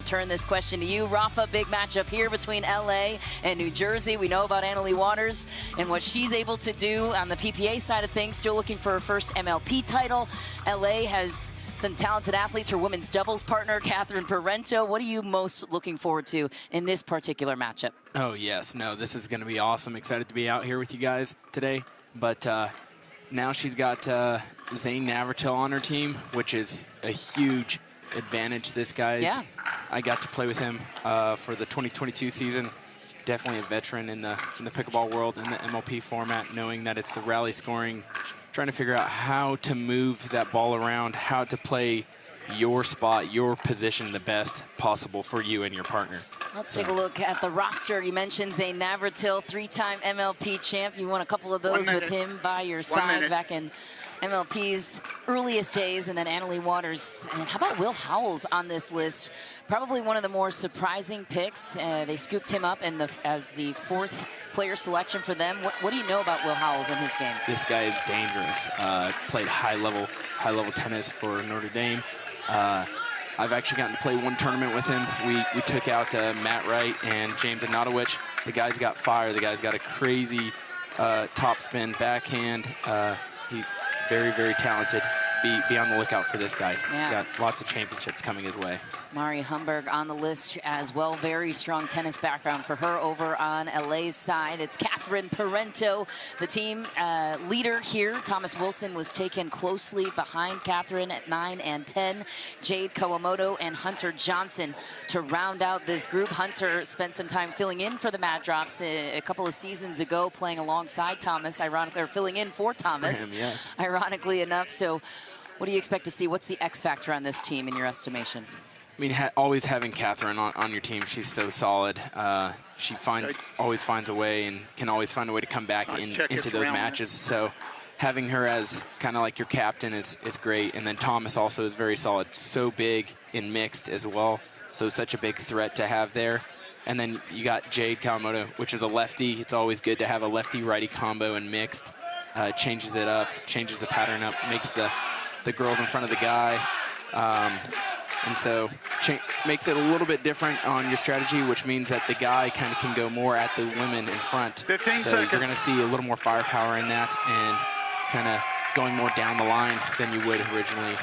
return this question to you. Rafa, big matchup here between LA and New Jersey. We know about Annalie Waters and what she's able to do on the PPA side of things. Still looking for her first MLP title. LA has some talented athletes. Her women's doubles partner, Catherine Parento. What are you most looking forward to in this particular matchup? Oh, yes. No, this is going to be awesome. Excited to be out here with you guys today. But now she's got Zane Navratil on her team, which is a huge advantage. This guy's, I got to play with him for the 2022 season. Definitely a veteran in the pickleball world, in the MLP format, knowing that it's the rally scoring, trying to figure out how to move that ball around, how to play your spot, your position the best possible for you and your partner. Let's take a look at the roster. You mentioned Zane Navratil, 3-time MLP champ. You won a couple of those with him by your side back in MLP's earliest days, and then Annalie Waters. And how about Will Howells on this list? Probably one of the more surprising picks. They scooped him up as the 4th player selection for them. What do you know about Will Howells in his game? This guy is dangerous. Played high level tennis for Notre Dame. I've actually gotten to play one tournament with him. We took out Matt Wright and James Anatowicz. The guy's got fire. The guy's got a crazy top spin backhand. He's very, very talented. Be on the lookout for this guy. Yeah. He's got lots of championships coming his way. Mari Humberg on the list as well. Very strong tennis background for her over on LA's side. It's Catherine Parento, the team leader here. Thomas Wilson was taken closely behind Catherine at 9 and 10. Jade Kawamoto and Hunter Johnson to round out this group. Hunter spent some time filling in for the Mad Drops a couple of seasons ago, playing alongside Thomas, ironically, or filling in for Thomas, for him, yes. Ironically enough. So what do you expect to see? What's the X factor on this team in your estimation? I mean, always having Catherine on your team, she's so solid. She always finds a way and can always find a way to come back into those matches. So having her as kind of like your captain is great. And then Thomas also is very solid. So big in mixed as well. So such a big threat to have there. And then you got Jade Kawamoto, which is a lefty. It's always good to have a lefty-righty combo in mixed. Changes it up, changes the pattern up, makes the girls in front of the guy. And so makes it a little bit different on your strategy, which means that the guy kind of can go more at the women in front. 15 so seconds. You're going to see a little more firepower in that and kind of going more down the line than you would originally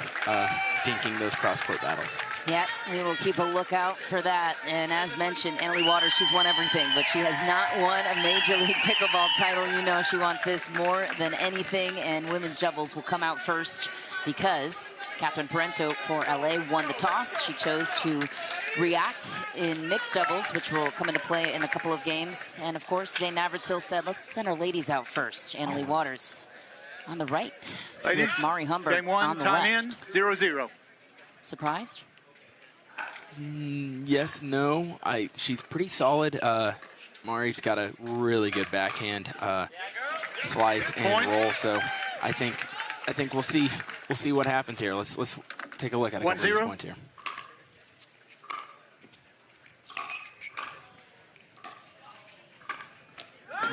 dinking those cross-court battles. Yeah, we will keep a lookout for that. And as mentioned, Annalie Waters, she's won everything, but she has not won a Major League Pickleball title. You know she wants this more than anything, and women's doubles will come out first because Catherine Parento for LA won the toss. She chose to react in mixed doubles, which will come into play in a couple of games. And of course, Zane Navratil said, let's send our ladies out first. Annalie Waters on the right, ladies, with Mari Humberg game one, on the time left. in, 0-0. Surprised? Yes, no. She's pretty solid. Mari's got a really good backhand slice and roll, so I think we'll see what happens here. Let's take a look at a couple of these points here.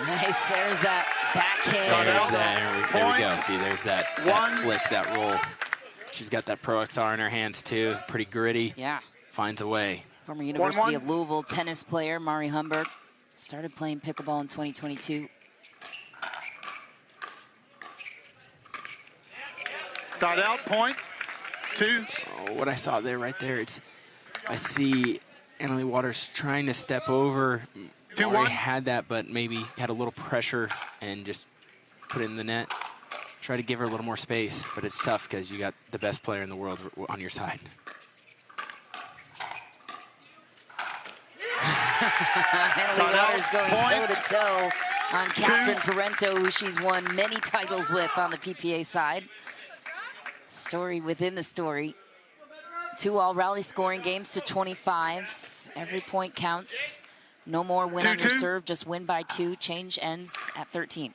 Nice, there's that backhand. There we go. See, there's that flick, that roll. She's got that ProXR in her hands too. Pretty gritty. Yeah. Finds a way. Former University of Louisville tennis player Mari Humberg started playing pickleball in 2022. Side out, point, 2. What I saw right there, I see Annalie Waters trying to step over. Mari had that, but maybe had a little pressure and just put it in the net. Try to give her a little more space, but it's tough because you got the best player in the world on your side. Annalie Waters going toe-to-toe on Catherine Parento, who she's won many titles with on the PPA side. Story within the story. 2 all rally scoring games to 25. Every point counts. No more win on your serve, just win by 2. Change ends at 13.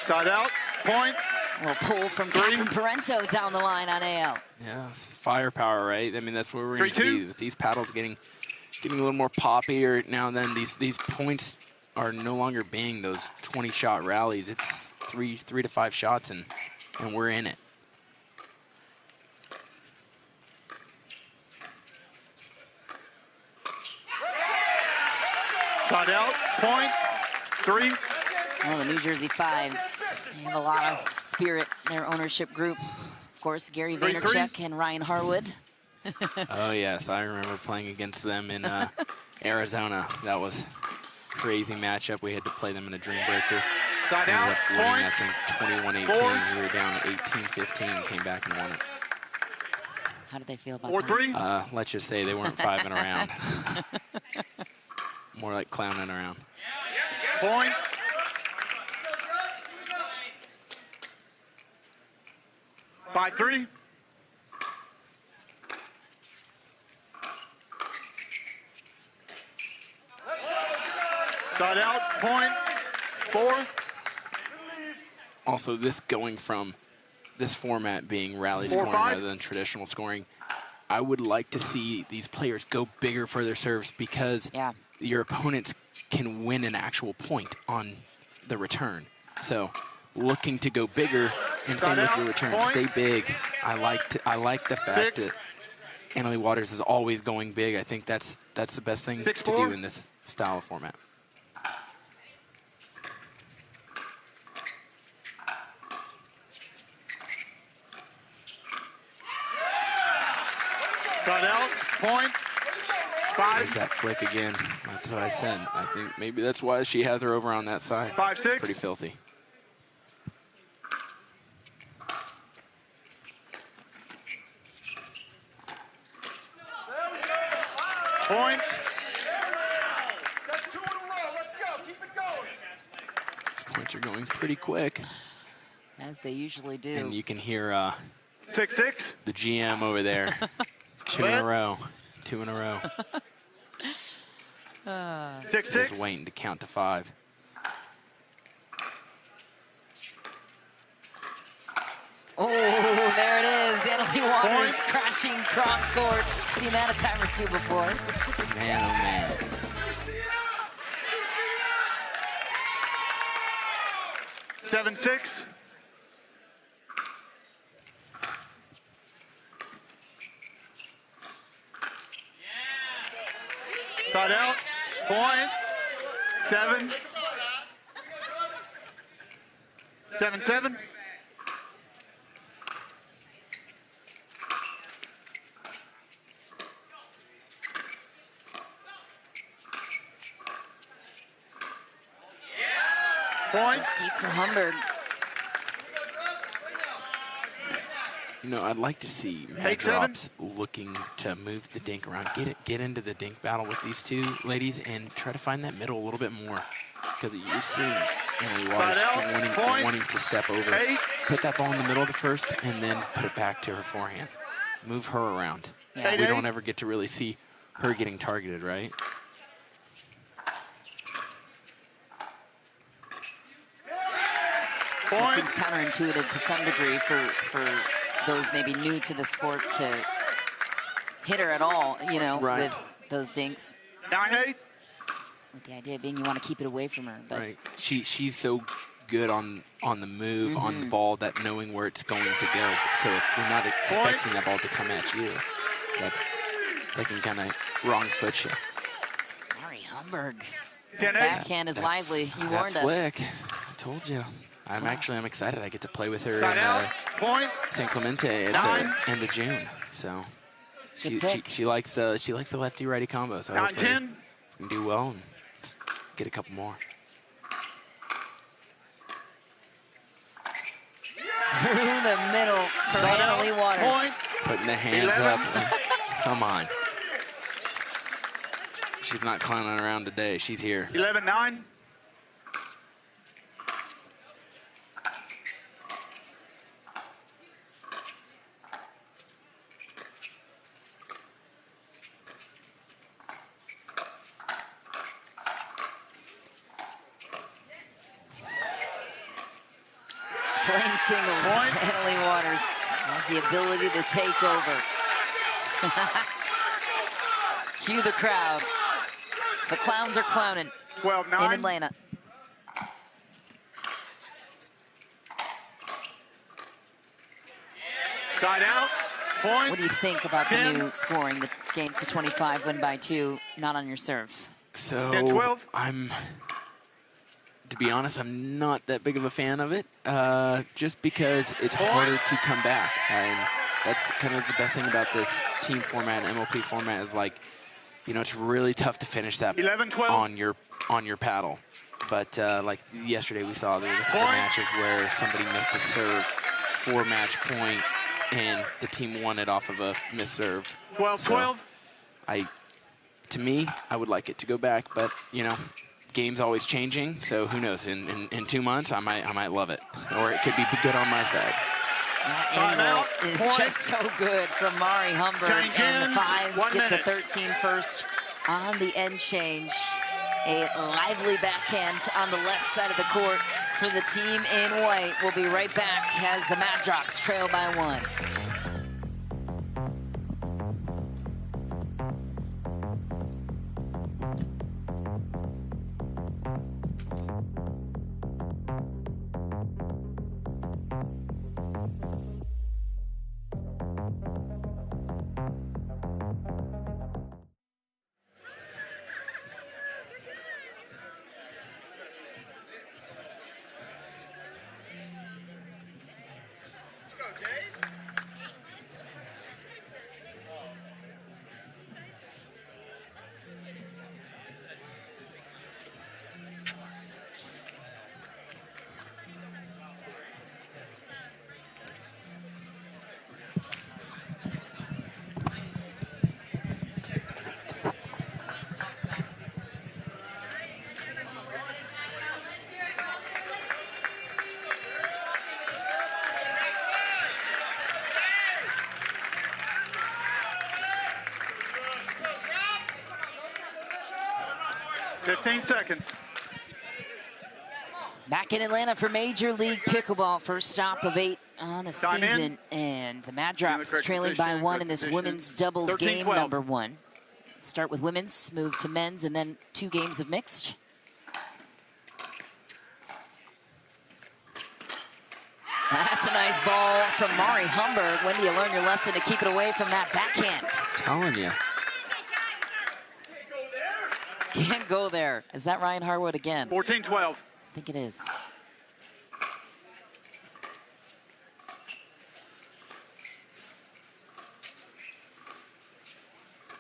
Side out, point. A little pull from Catherine Parento down the line on AL. Yes, firepower, right? I mean, that's what we're going to see with these paddles getting a little more poppy, or now and then these points are no longer being those 20-shot rallies. It's 3 to 5 shots, and we're in it. Side out, point, 3. Well, the New Jersey Fives, they have a lot of spirit in their ownership group. Of course, Gary 3-3. Vaynerchuk and Ryan Harwood. Oh, yes. I remember playing against them in Arizona. That was a crazy matchup. We had to play them in a Dream Breaker. Side We ended out, up winning, point, I think, 21-18. 4. We were down 18-15, came back and won it. How did they feel about 4-3. that? Let's just say they weren't fiving around. More like clowning around. Point. By 3. Side out, point, 4. Also, this going from this format being rally 4-5. scoring rather than traditional scoring, I would like to see these players go bigger for their serves because your opponents can win an actual point on the return. So looking to go bigger, and same with your return. Point. Stay big. I like the fact 6. that Annalie Waters is always going big. I think that's the best thing 6-4. to do in this style of format. Side out, point, 5. There's that flick again. That's what I said. I think maybe that's why she has her over on that side. 5-6. Pretty filthy. Point. That's 2 in a row. Let's go. Keep it going. These points are going pretty quick. As they usually do. And you can hear 6-6. the GM over there. 2 in a row. 2 in a row. 6-6. Just waiting to count to 5. Oh, there it is. Annalie Waters crashing cross court. Seen that a time or two before. Man, oh man. Seven, 6. Side out, point, 7. 7-7. Point. Steep for Humberg. You know, I'd like to see Mad 8-7. Drops looking to move the dink around, get into the dink battle with these two ladies, and try to find that middle a little bit more. Because you're seeing Annalie Waters wanting to step over, 8. put that ball in the middle of the first, and then put it back to her forehand. Move her around. Yeah. We don't ever get to really see her getting targeted, right? It seems counterintuitive to some degree for those maybe new to the sport to hit her at all, you know, with those dinks. 9-8. With the idea being you want to keep it away from her. But Right. She's so good on the move, on the ball, that knowing where it's going to go. So if you're not expecting that ball to come at you, they can kind of wrong foot you. Mari Humberg. 10-8. Backhand is lively. You warned That us. flick, I told you. I'm excited. I get to play with her Side out, in point. San Clemente at 9. the end of June. So Good pick. she likes the lefty-righty combo. So hopefully 9-10. we can do well and just get a couple more. Through the middle for Annalie Waters. Putting the hands 11. up. Come on. She's not clowning around today. She's here. 11-9. Playing singles, Annalie Waters has the ability to take over. Cue the crowd. The clowns are clowning 12-9. in Atlanta. Side out, point. What do you think about the 10. new scoring? The games to 25, win by 2, not on your serve. So 10-12. to be honest, I'm not that big of a fan of it, just because it's harder to come back. And that's kind of the best thing about this team format, MLP format, is like, you know, it's really tough to finish that 11-12. on your paddle. But like yesterday, we saw there was a couple matches where somebody missed a serve for match point, and the team won it off of a missed serve. 12-12. So to me, I would like it to go back, but you know, game's always changing, so who knows? In 2 months, I might love it, or it could be good on my side. That angle is just so good from Mari Humber, and the fives get to 13 first on the end change. A lively backhand on the left side of the court for the team in white. We'll be right back as the Mad Drops trail by 1. Seconds. Back in Atlanta for Major League Pickleball. First stop of 8 on the season. And the Mad Drops trailing by 1 in this women's doubles game number 1. Start with women's, move to men's, and then 2 games of mixed. That's a nice ball from Mari Humber. When do you learn your lesson to keep it away from that backhand? Telling you. Can't go there. Is that Ryan Harwood again? 14-12. I think it is.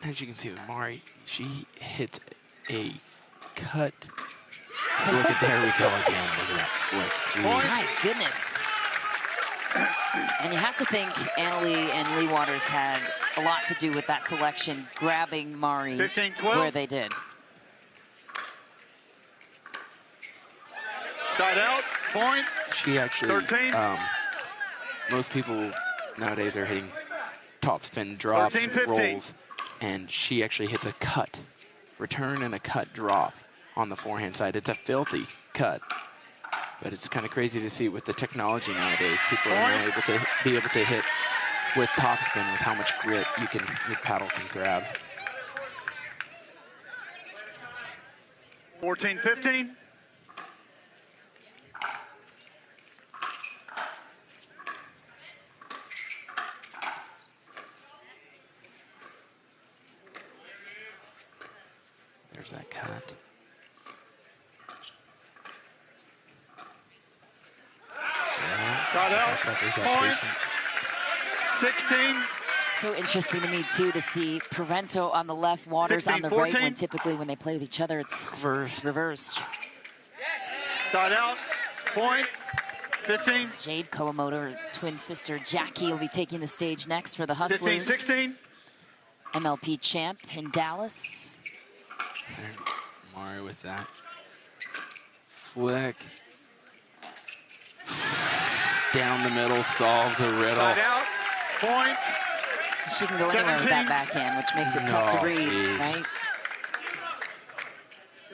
As you can see with Mari, she hits a cut. Look at, there we go again. Look at that flick. Jeez. My goodness. And you have to think Annalie and Lee Waters had a lot to do with that selection, grabbing Mari 15-12. where they did. Side out, point. She actually, 13. most people nowadays are hitting topspin drops, 13-15. rolls, and she actually hits a cut, return and a cut drop on the forehand side. It's a filthy cut, but it's kind of crazy to see with the technology nowadays. People are now able to hit with topspin with how much grit your paddle can grab. 14-15. There's that cut. Got out. Point. 16. So interesting to me, too, to see Provento on the left, Waters 16, on the 14. right, when typically when they play with each other, it's reversed. Got out. Point. 15. Jade Kawamoto, her twin sister Jackie, will be taking the stage next for the Hustlers. 15-16. MLP champ in Dallas. Mari with that flick. Down the middle, solves a riddle. Side out. Point. She can go anywhere with that backhand, which makes it tough to read, right?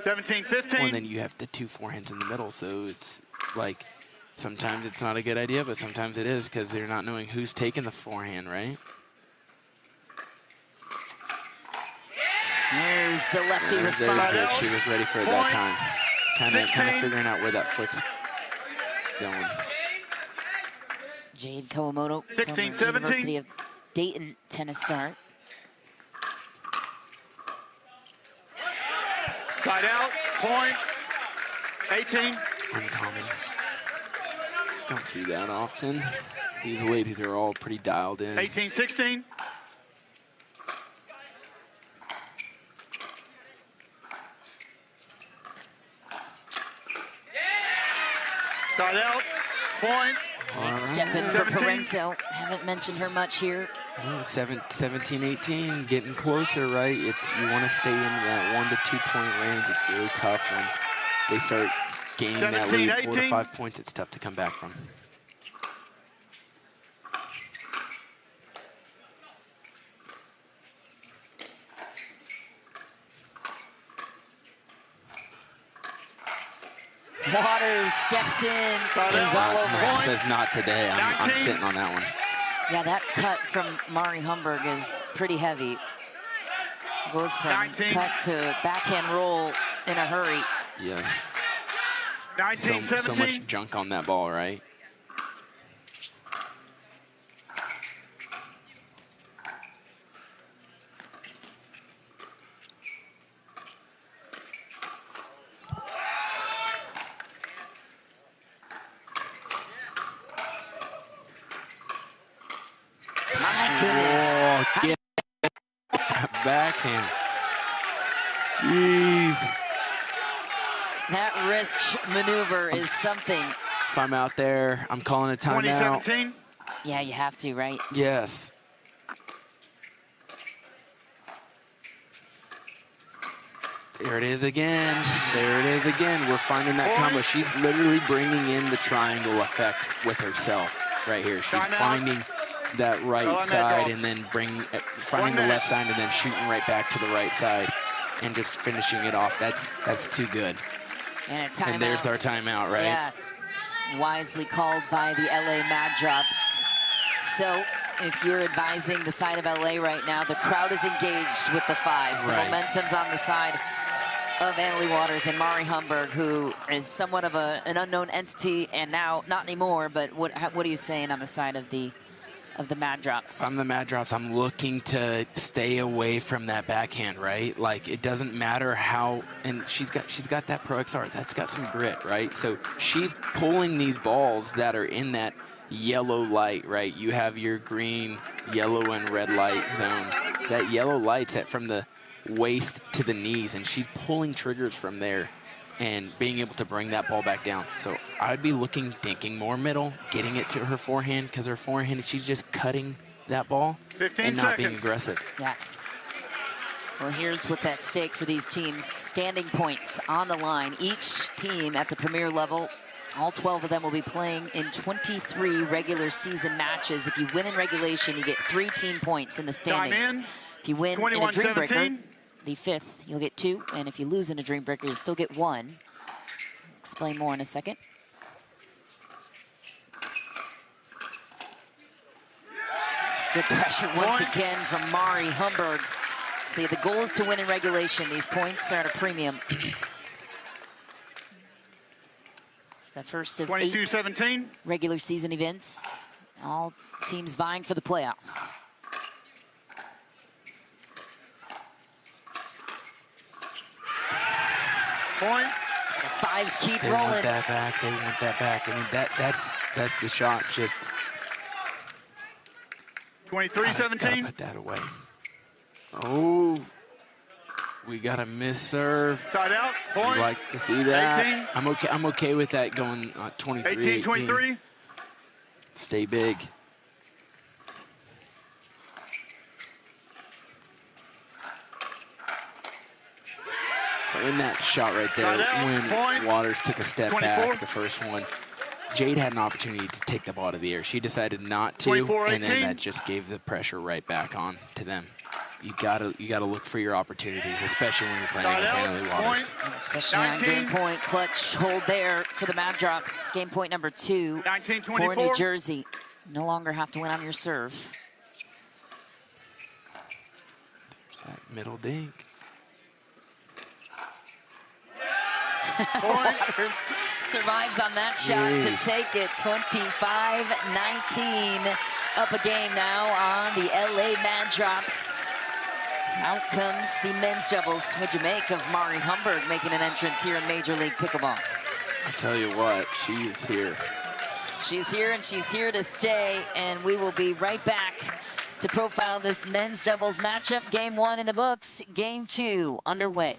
17-15. Well, and then you have the 2 forehands in the middle, so it's like sometimes it's not a good idea, but sometimes it is because they're not knowing who's taking the forehand, right? There's the lefty response. She was ready for it that time. Kind of figuring out where that flick's going. Jade Kawamoto, 16, from 17. University of Dayton tennis start. Side out, point, 18. Uncommon. Don't see that often. These ladies are all pretty dialed in. 18, 16. Side out, point. Step in for Parento. Haven't mentioned her much here. 17, 18, getting closer, right? You want to stay in that 1 to 2 point range. It's really tough when they start gaining that lead, 4 to 5 points. It's tough to come back from. Waters steps in. Says all over. Says not today. I'm sitting on that one. Yeah, that cut from Mari Humberg is pretty heavy. Goes from 19. cut to backhand roll in a hurry. Yes. 19, so 17. much junk on that ball, right? My goodness. Oh, get backhand. Jeez. That wrist maneuver is something. If I'm out there, I'm calling a timeout. 2017. Yeah, you have to, right? Yes. There it is again. There it is again. We're finding that combo. She's literally bringing in the triangle effect with herself right here. She's finding that right side and then finding the left side and then shooting right back to the right side and just finishing it off. That's too good. And a timeout. And there's our timeout, right? Yeah. Wisely called by the LA Mad Drops. So if you're advising the side of LA right now, the crowd is engaged with the fives. The momentum's on the side of Annalie Waters and Mari Humberg, who is somewhat of an unknown entity, and now not anymore. But what are you saying on the side of the Mad Drops? I'm the Mad Drops. I'm looking to stay away from that backhand, right? Like, it doesn't matter how, and she's got that ProXR. That's got some grit, right? So she's pulling these balls that are in that yellow light, right? You have your green, yellow, and red light zone. That yellow light's from the waist to the knees, and she's pulling triggers from there and being able to bring that ball back down. So I'd be dinking more middle, getting it to her forehand, because her forehand, she's just cutting that ball and not being aggressive. Yeah. Well, here's what's at stake for these teams. Standing points on the line. Each team at the premier level, all 12 of them will be playing in 23 regular season matches. If you win in regulation, you get 3 team points in the standings. If you win in a Dream Breaker, the 5th, you'll get 2. And if you lose in a Dream Breaker, you'll still get 1. Explain more in a second. Good pressure once again from Mari Humberg. See, the goal is to win in regulation. These points are at a premium. The first of 22-17. regular season events. All teams vying for the playoffs. Point. The fives keep They rolling. want that back. They want that back. I mean, that's the shot. Just 23-17. gotta put that away. Oh, we got a miss serve. Side out. Point. I'd like to see that. 18. I'm okay with that going 23-18. 18-23. Stay big. So in that shot right there, when Waters took a step 24. back, the first one, Jade had an opportunity to take the ball to the air. She decided not to, 24-18. and then that just gave the pressure right back on to them. You gotta look for your opportunities, especially when you're playing against Annalie Waters. Especially on game point. Clutch hold there for the Mad Drops. Game point number 2 for New Jersey. No longer have to win on your serve. There's that middle dink. Waters survives on that shot to take it 25-19. Up a game now on the LA Mad Drops. out comes the men's doubles. What'd you make of Mari Humberg making an entrance here in Major League Pickleball? I tell you what, she is here. She's here, and she's here to stay, and we will be right back to profile this men's doubles matchup. Game 1 in the books, game 2 underway.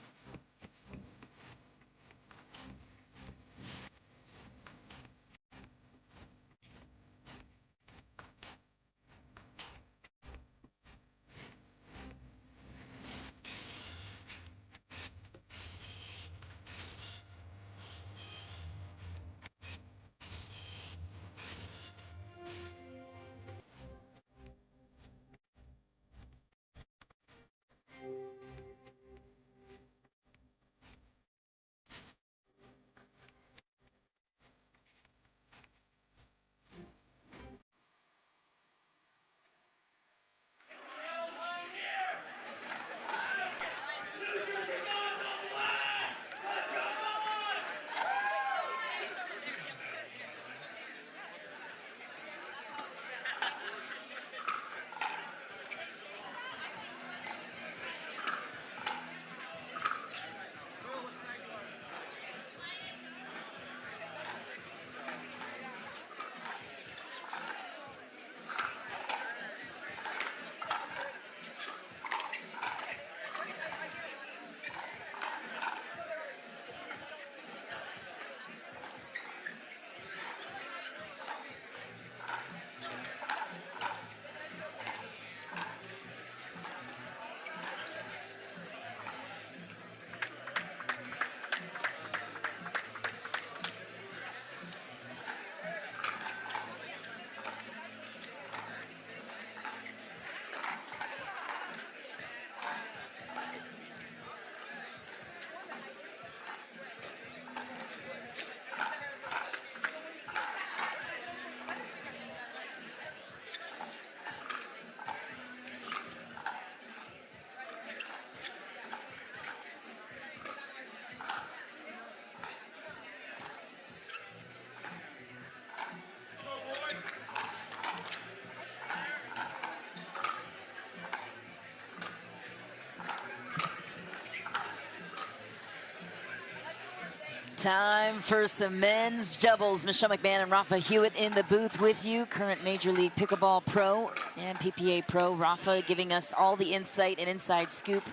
Time for some men's doubles. Michelle McMahon and Rafa Hewitt in the booth with you. Current Major League Pickleball pro and PPA pro. Rafa giving us all the insight and inside scoop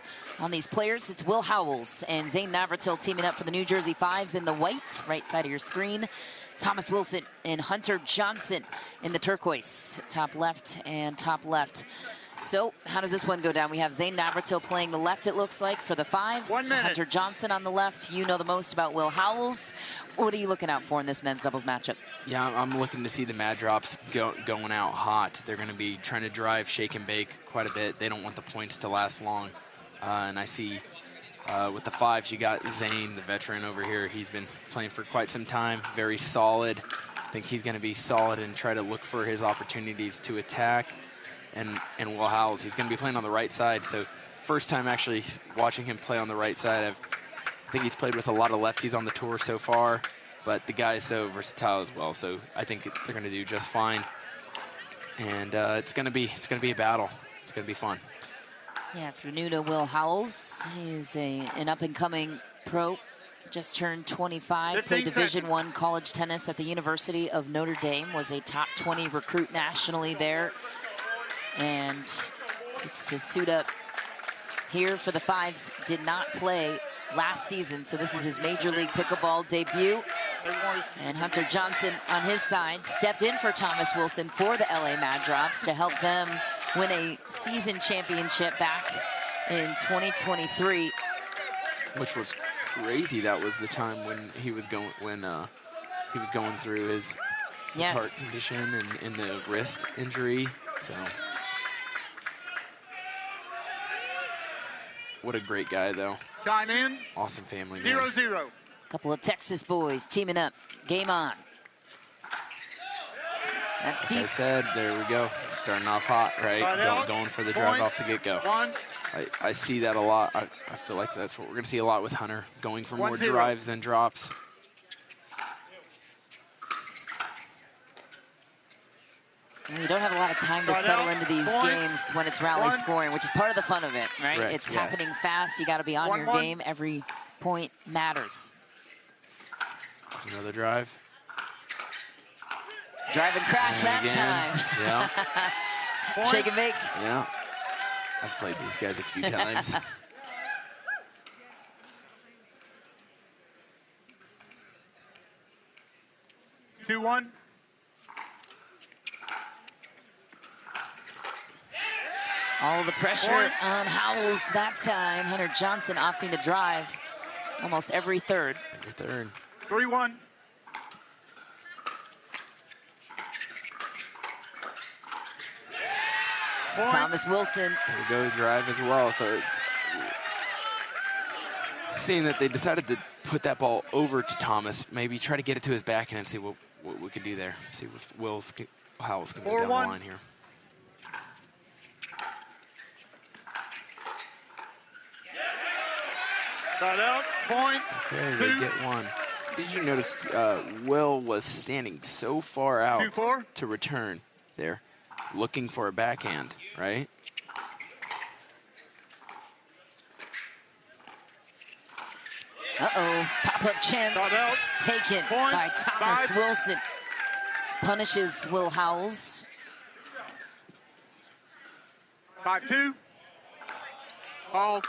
on these players. It's Will Howells and Zane Navratil teaming up for the New Jersey Fives in the white, right side of your screen. Thomas Wilson and Hunter Johnson in the turquoise, top left and top left. So how does this one go down? We have Zane Navratil playing the left, it looks like, for the Fives. 1 minute. Hunter Johnson on the left. You know the most about Will Howells. What are you looking out for in this men's doubles matchup? Yeah, I'm looking to see the Mad Drops going out hot. They're going to be trying to drive, shake, and bake quite a bit. They don't want the points to last long. And I see with the Fives, you got Zane, the veteran over here. He's been playing for quite some time, very solid. I think he's going to be solid and try to look for his opportunities to attack. And Will Howells, he's going to be playing on the right side. So first time actually watching him play on the right side. I think he's played with a lot of lefties on the tour so far, but the guy is so versatile as well. So I think they're going to do just fine. And it's going to be a battle. It's going to be fun. Yeah, if you're new to Will Howells, he's an up-and-coming pro. Just turned 25, played Division I college tennis at the University of Notre Dame, was a top 20 recruit nationally there. And gets to suit up here for the Fives. Did not play last season, so this is his Major League Pickleball debut. And Hunter Johnson on his side stepped in for Thomas Wilson for the LA Mad Drops to help them win a season championship back in 2023. Which was crazy. That was the time when he was going through his heart condition and the wrist injury. So. What a great guy, though. Time in. Awesome family, man. 0-0. Couple of Texas boys teaming up. Game on. That's deep. As I said, there we go. Starting off hot, right? Going for the drive off the get-go. I see that a lot. I feel like that's what we're going to see a lot with Hunter, going for more drives than drops. You don't have a lot of time to settle into these games when it's rally scoring, which is part of the fun of it, right? It's happening fast. You got to be on your game. Every point matters. Another drive. Drive and crash that time. Yeah. Shake and bake. Yeah. I've played these guys a few times. 2-1. All the pressure on Howells that time. Hunter Johnson opting to drive almost every third. Every third. 3-1. Thomas Wilson. There we go, drive as well. So it's seeing that they decided to put that ball over to Thomas, maybe try to get it to his backhand and see what we can do there. See what Howells can go down the line here. Got out, point. Okay, they get one. Did you notice Will was standing so far out to return there, looking for a backhand, right? Uh-oh, pop-up chance taken by Thomas Wilson. Punishes Will Howells. 5-2. Ball.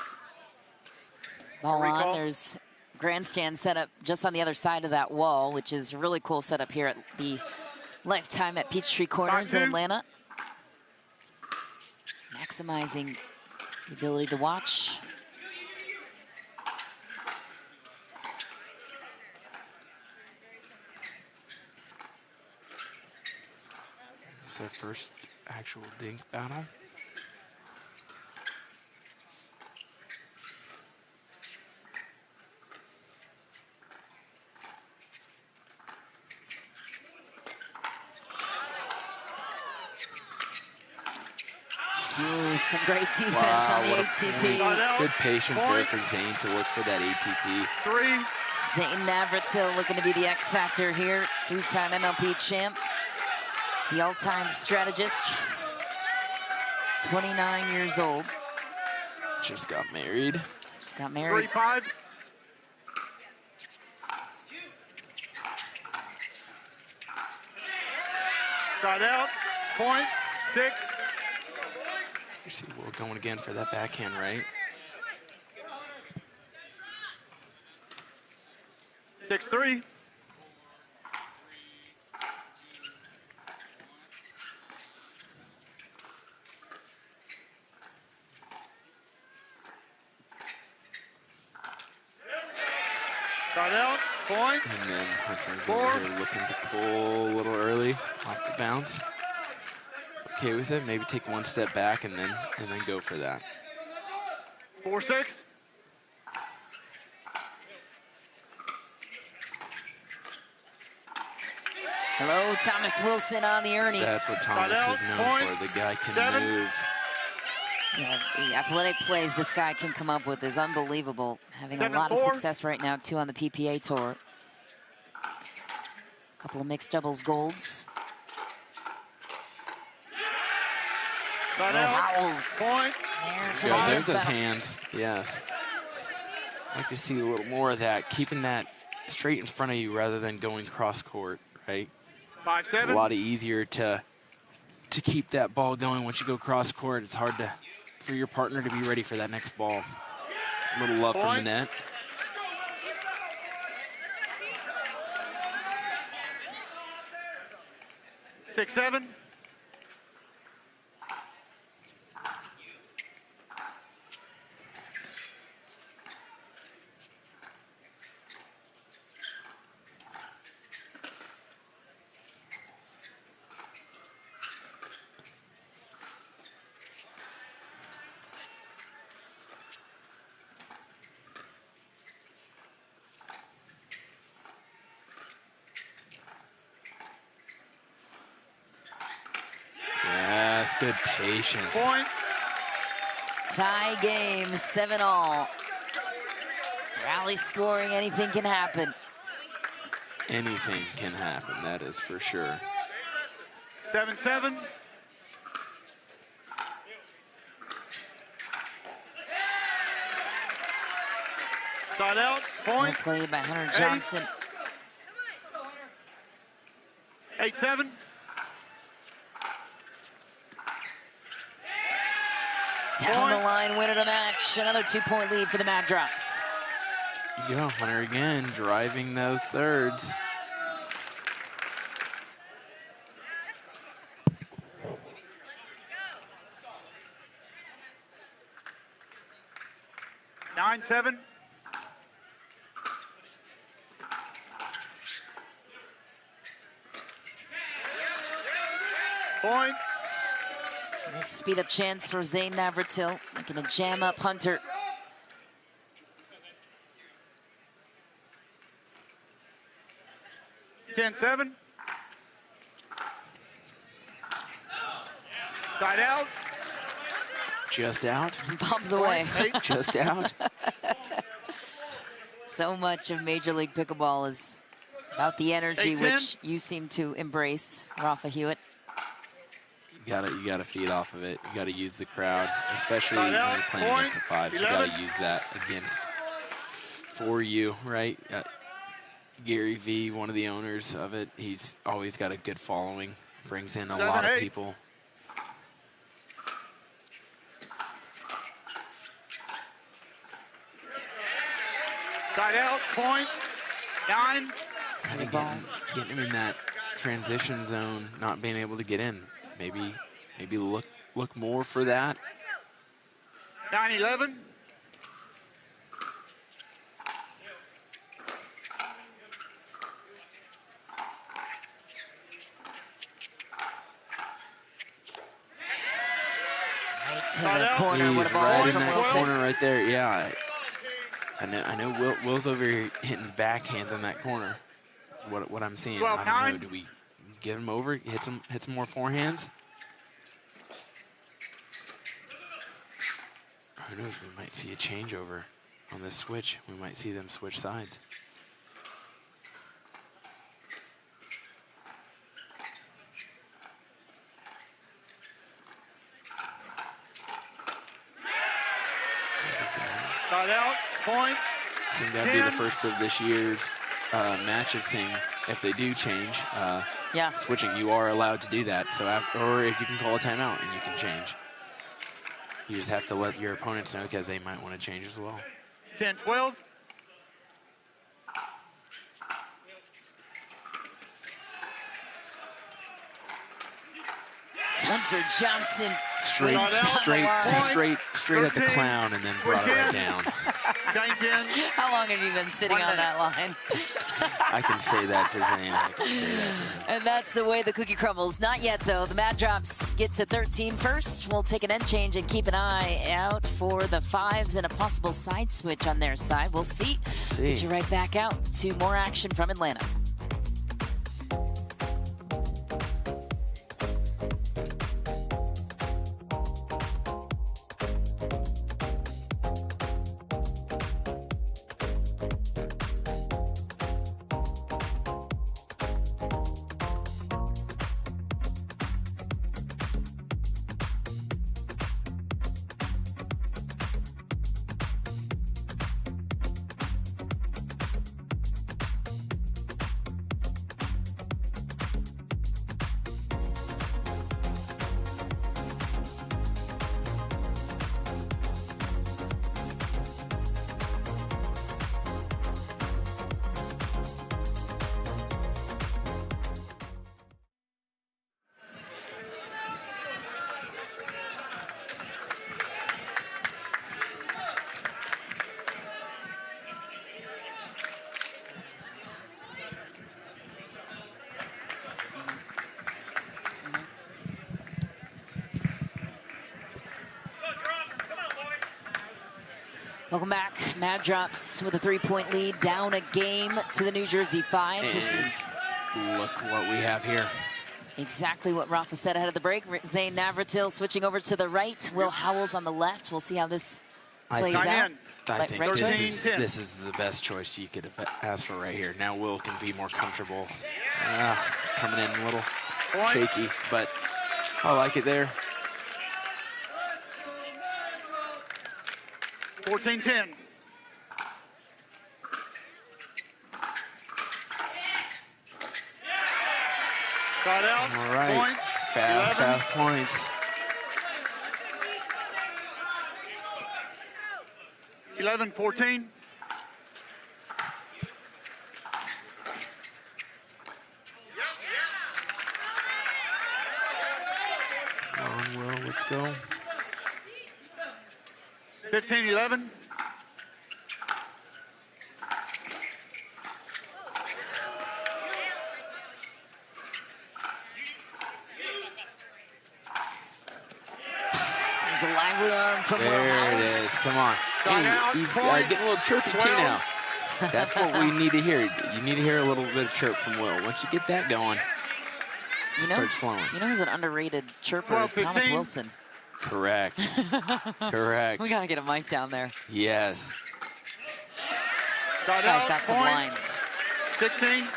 Ball on, there's grandstand set up just on the other side of that wall, which is a really cool setup here at the Lifetime at Peachtree Corners in Atlanta. Maximizing the ability to watch. It's our first actual dink battle. Ooh, some great defense on the ATP. Good patience there for Zane to look for that ATP. Zane Navratil looking to be the X factor here. Three-time MLP champ. The all-time strategist. 29 years old. Just got married. Just got married. 3-5. Got out, point, 6. You see Will going again for that backhand, right? 6-3. Got out, point. And then Hunter's over here looking to pull a little early off the bounce. Okay with it, maybe take one step back and then go for that. 4-6. Hello, Thomas Wilson on the Ernie. That's what Thomas is known for. The guy can move. Yeah, the athletic plays this guy can come up with is unbelievable. Having a lot of success right now, too, on the PPA tour. A couple of mixed doubles golds. Howells. There's those hands, yes. I'd like to see a little more of that, keeping that straight in front of you rather than going cross court, right? 5-7. It's a lot easier to keep that ball going once you go cross court. It's hard for your partner to be ready for that next ball. A little love from the net. Six, 7. Good patience. Point. Tie game, 7-all. Rally scoring, anything can happen. Anything can happen, that is for sure. 7-7. Side out, Well point. played by Hunter Johnson. 8-7. Down the line, win of the match. Another 2-point lead for the Mad Drops. Yeah, Hunter again, driving those thirds. Nine, 7. Point. Nice speed up chance for Zane Navratil, making a jam up Hunter. 10-7. Side out. Just out. Bombs away. Just out. So much of Major League Pickleball is about the energy, 8-10. which you seem to embrace, Rafa Hewitt. You gotta feed off of it. You gotta use the crowd, especially Side when out, you're playing point, against the fives. You 11. gotta use that for you, right? Gary V, one of the owners of it, he's always got a good following, brings in a lot of 7-8. people. Side out, point. 9. Kind of getting him in that transition zone, not being able to get in. Maybe look more for that. 9-11. Right to the corner. What a He's ball right in from that Wilson. corner right there. Yeah, I know Will's over here hitting backhands in that corner. That's what I'm seeing. I don't know. Do we get him over? Hit some more forehands? Who knows? We might see a changeover on this switch. We might see them switch sides. Side out, point. I think that'd be the first of this year's matches seeing if they do change. Yeah. Switching, you are allowed to do that. So, or if you can call a timeout and you can change. You just have to let your opponents know because they might want to change as well. 10-12. Hunter Johnson. Straight at the 13. clown and then brought it right down. 10-10. How long have you been sitting on that line? I can say that to Zane. I can say that to him. And that's the way the cookie crumbles. Not yet, though. The Mad Drops get to 13 first. We'll take an end change and keep an eye out for the fives and a possible side switch on their side. We'll see. Get you right back out to more action from Atlanta. Welcome back. Mad Drops with a 3-point lead, down a game to the New Jersey Fives. This is Look what we have here. exactly what Rafa said ahead of the break. Zane Navratil switching over to the right. Will Howells on the left. We'll see how this plays out. I Like think right this choice? is the best choice you could have asked for right here. Now Will can be more comfortable. Coming in a little Point. shaky, but I like it there. 14-10. Got out. All right, Point. fast 11. points. 11-14. Come on, Will, let's go. 15-11. There's a lively arm from Will There it House. is, come on. Got out, He's point. getting a little chirpy too 12. now. That's what we need to hear. You need to hear a little bit of chirp from Will. Once you get that going, it starts flowing. You know who's an underrated chirper 12, is Thomas 15. Wilson. Correct. Correct. We got to get a mic down there. Yes. Got Guy's out. got some Point. lines. 16.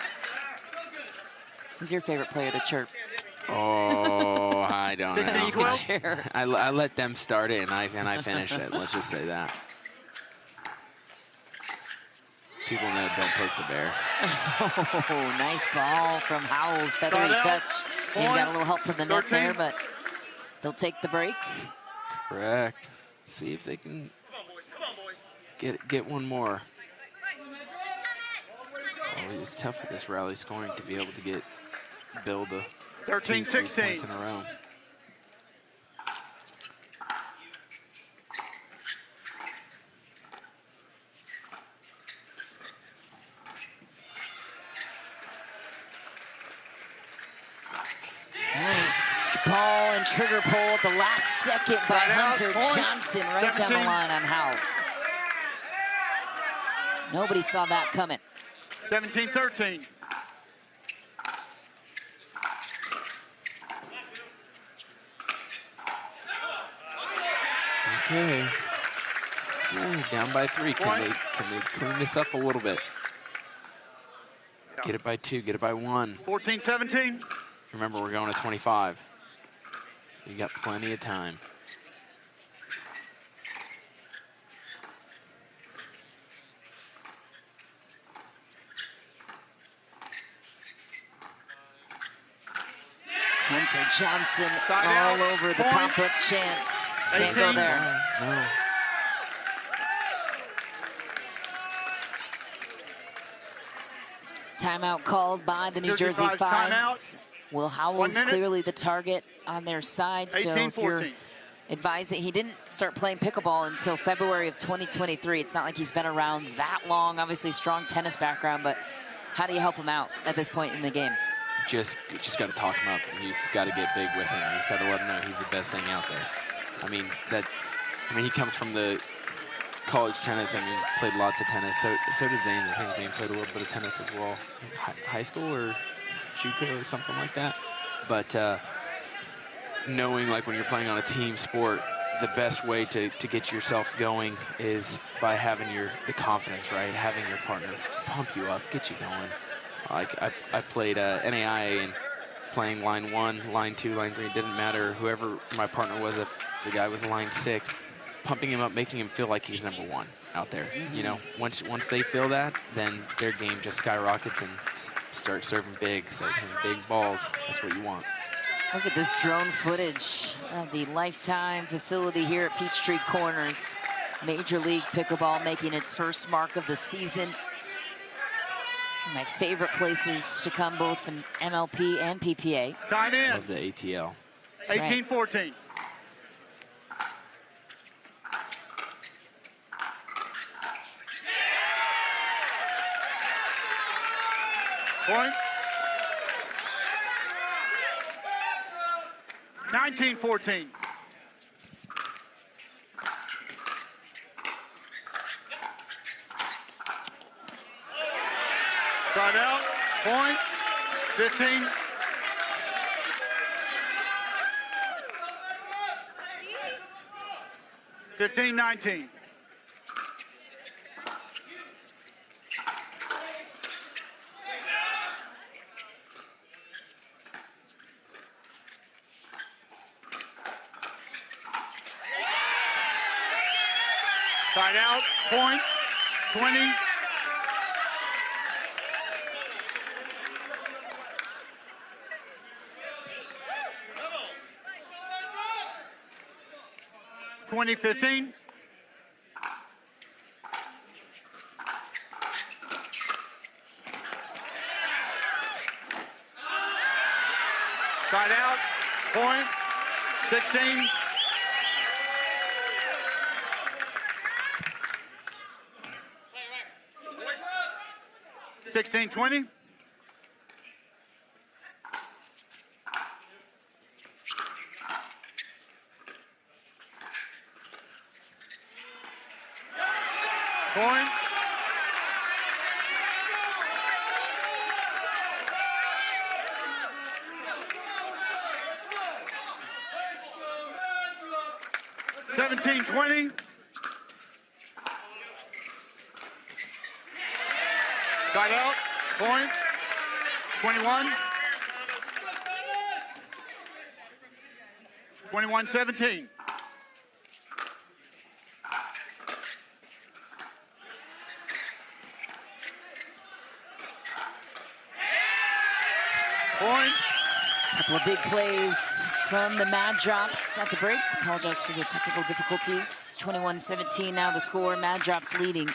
Who's your favorite player to chirp? Oh, I don't 16, know. 12. Share. I let them start it and I finish it. Let's just say that. People know don't poke the bear. Oh, nice ball from Howells. Feathery Got out. touch. Maybe got a little help from the net 13. there, but they'll take the break. Correct. See if they can get one more. It's tough with this rally scoring to be able to build a 13, 2-3 16. points in a row. Nice ball and trigger pull at the last second by Right out, Hunter point. Johnson right down the 17. line on Howells. Nobody saw that coming. 17-13. Okay. Yeah, down by 3. Can Point. they clean this up a little bit? Get it by 2. Get it by 1. 14-17. Remember, we're going to 25. You got plenty of time. Hunter Johnson Side all out, over the point. pop-up chance. Can't go 18. there. No. Timeout called by the New Jersey Jersey Fives, Fives. Will 1 Howells minute. clearly the target on their side. So if you're 18-14. advising, he didn't start playing pickleball until February of 2023. It's not like he's been around that long. Obviously, strong tennis background, but how do you help him out at this point in the game? Just got to talk him up. You just got to get big with him. You just got to let him know he's the best thing out there. I mean, he comes from the college tennis. I mean, played lots of tennis. So did Zane. I think Zane played a little bit of tennis as well. High school or JUCO or something like that. But knowing, like, when you're playing on a team sport, the best way to get yourself going is by having the confidence, right? Having your partner pump you up, get you going. Like, I played NAIA and playing line 1, line 2, line 3, it didn't matter. Whoever my partner was, if the guy was line 6, pumping him up, making him feel like he's number 1 out there. You know, once they feel that, then their game just skyrockets and start serving big, start hitting big balls. That's what you want. Look at this drone footage of the Lifetime facility here at Peachtree Corners. Major League Pickleball making its first mark of the season. My favorite places to come, both from MLP and PPA. Tied in. Love the ATL. That's right. 18-14. Point. 19-14. Side out. Point. 15. Fifteen, 19. Side out, point, 20. (20-15). Side out, point, 16. (16-20). Point. (17-20). Side out, point, 21. 21-17. Point. Couple of big plays from the Mad Drops at the break. Apologize for the technical difficulties. 21-17 now the score. Mad Drops leading.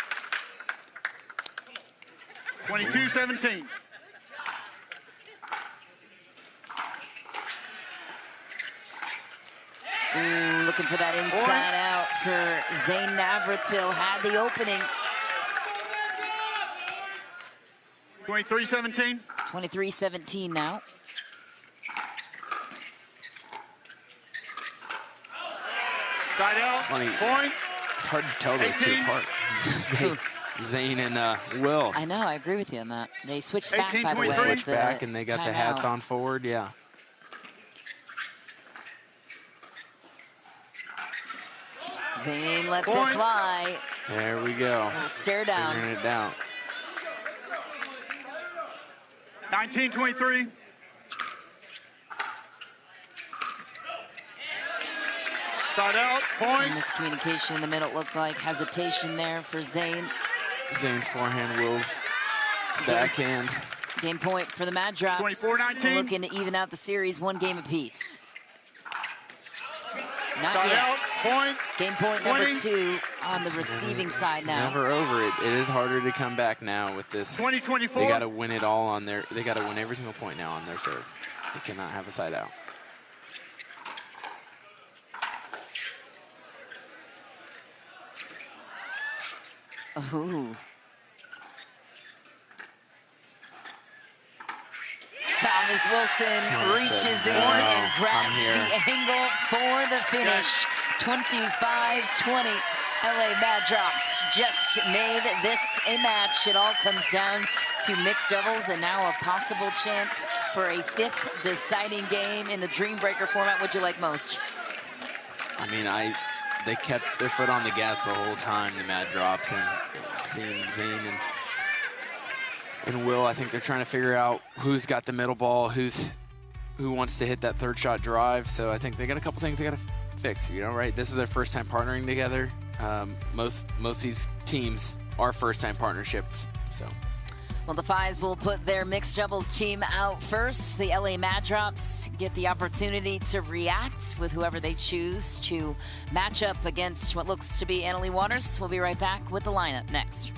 22-17. Looking for that inside out for Zane Navratil. Had the opening. 23-17. 23-17 now. Side out, Funny. point. It's hard to tell those two 18. apart. Zane and Will. I know, I agree with you on that. They switched back, by the way. 18-23. Switched the back and they got the hats timeout. on forward. Yeah. Zane lets it Point. fly. There we go. Little stare down. Figuring it down. 19-23. Side out, point. Miscommunication in the middle. Looked like hesitation there for Zane. Zane's forehand, Will's backhand. Game point for the Mad Drops. 24-19. Looking to even out the series, one game apiece. Not Side yet. out, point. Game point number 20. 2 on the receiving side now. Never over it. It is harder to come back now with this. 20-24. They got to win it all on their. They got to win every single point now on their serve. They cannot have a side out. Ooh. Thomas Wilson reaches in and grabs the angle for the finish. 25-20. LA Mad Drops just made this a match. It all comes down to mixed doubles and now a possible chance for a 5th deciding game in the Dream Breaker format. What'd you like most? I mean, they kept their foot on the gas the whole time, the Mad Drops, and seeing Zane and Will, I think they're trying to figure out who's got the middle ball, who wants to hit that third shot drive. So I think they got a couple things they got to fix, you know, right? This is their first time partnering together. Most of these teams are first time partnerships, so. Well, the Fives will put their mixed doubles team out first. The LA Mad Drops get the opportunity to react with whoever they choose to match up against what looks to be Annalie Waters. We'll be right back with the lineup next.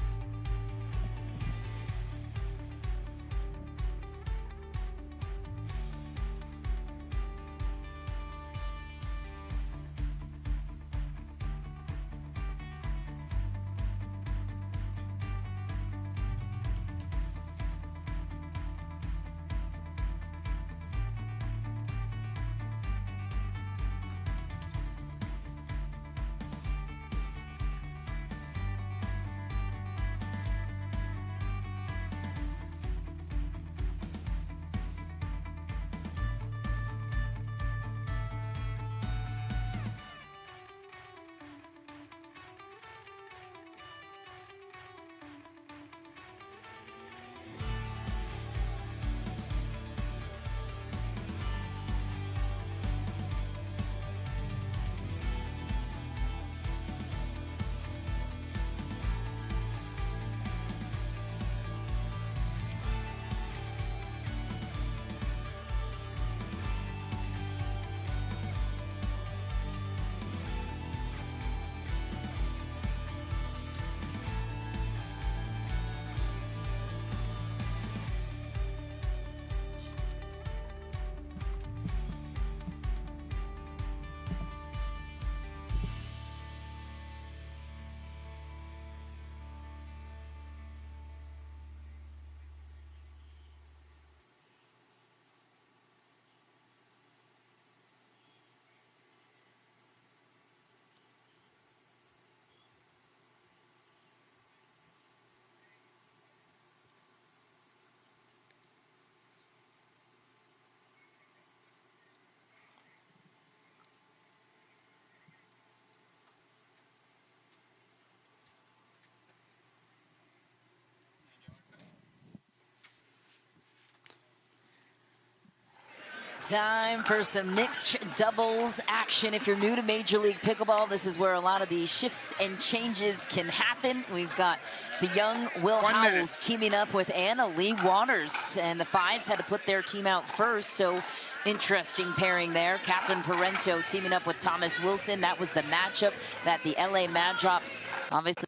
Time for some mixed doubles action. If you're new to Major League Pickleball, this is where a lot of the shifts and changes can happen. We've got the young Will Howells teaming up with Anna Lee Waters, and the Fives had to put their team out first, so interesting pairing there. Catherine Parento teaming up with Thomas Wilson. That was the matchup that the LA Mad Drops obviously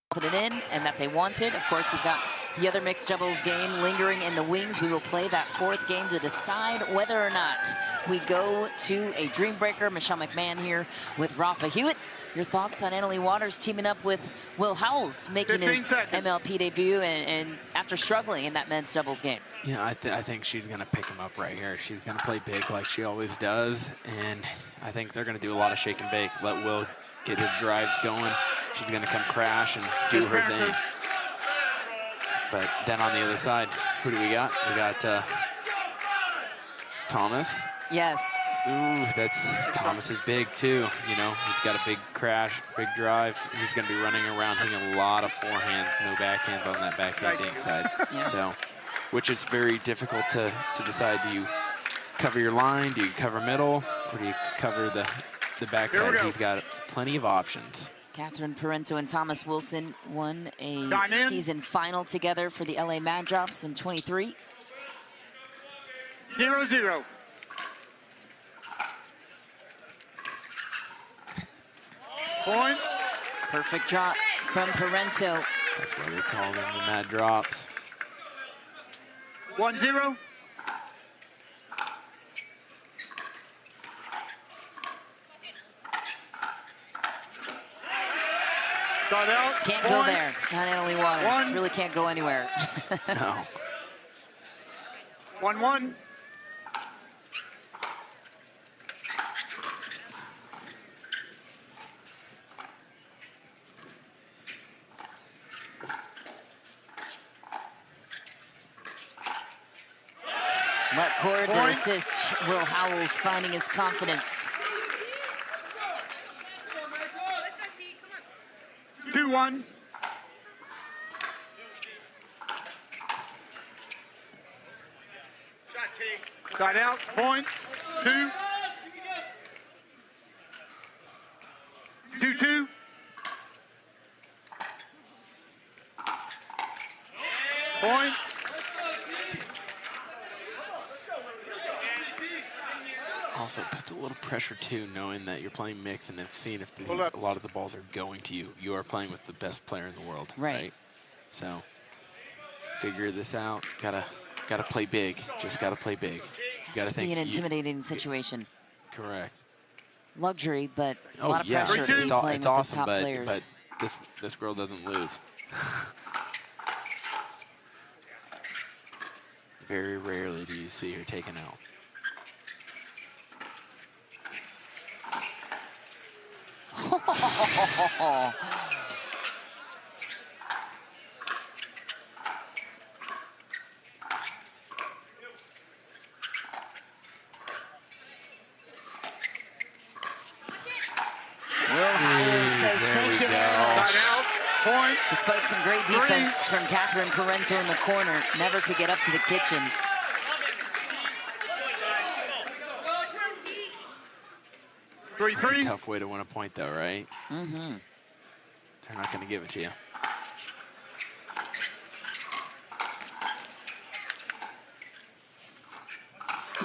put it in and that they wanted. Of course, you've got the other mixed doubles game lingering in the wings. We will play that fourth game to decide whether or not we go to a dream breaker. Michelle McMahon here with Rafa Hewitt. Your thoughts on Anna Lee Waters teaming up with Will Howells, making his MLP debut and after struggling in that men's doubles game? Yeah, I think she's going to pick him up right here. She's going to play big like she always does, and I think they're going to do a lot of shake and bake. Let Will get his drives going. She's going to come crash and do her thing. But then on the other side, who do we got? We got Thomas. Yes. Ooh, Thomas is big too. You know, he's got a big crash, big drive. He's going to be running around hitting a lot of forehands, no backhands on that backhand dink side. Yeah. So, which is very difficult to decide. Do you cover your line? Do you cover middle? Or do you cover the backside? He's got plenty of options. Catherine Parento and Thomas Wilson won a season final together for the LA Mad Drops in 23. 0-0. Point. Perfect drop from Parento. That's why they call them the Mad Drops. 1-0. Start out. Can't go there. Not Anna Lee Waters. Really can't go anywhere. No. 1-1. Let Cord to assist. Will Howells finding his confidence. 2-1. Shot out, point, 2. 2-2. Point. Also puts a little pressure too, knowing that you're playing mix and seeing if a lot of the balls are going to you. You are playing with the best player in the world, right? So figure this out. Gotta play big. Just gotta play big. You gotta think. Be an intimidating situation. Correct. Luxury, but a lot of pressure to be playing with the top players. But this girl doesn't lose. Very rarely do you see her taken out. Will Howells says thank you very much. Point. Despite some great defense from Catherine Parento in the corner, never could get up to the kitchen. 3-3. It's a tough way to win a point, though, right? Mm-hmm. They're not going to give it to you.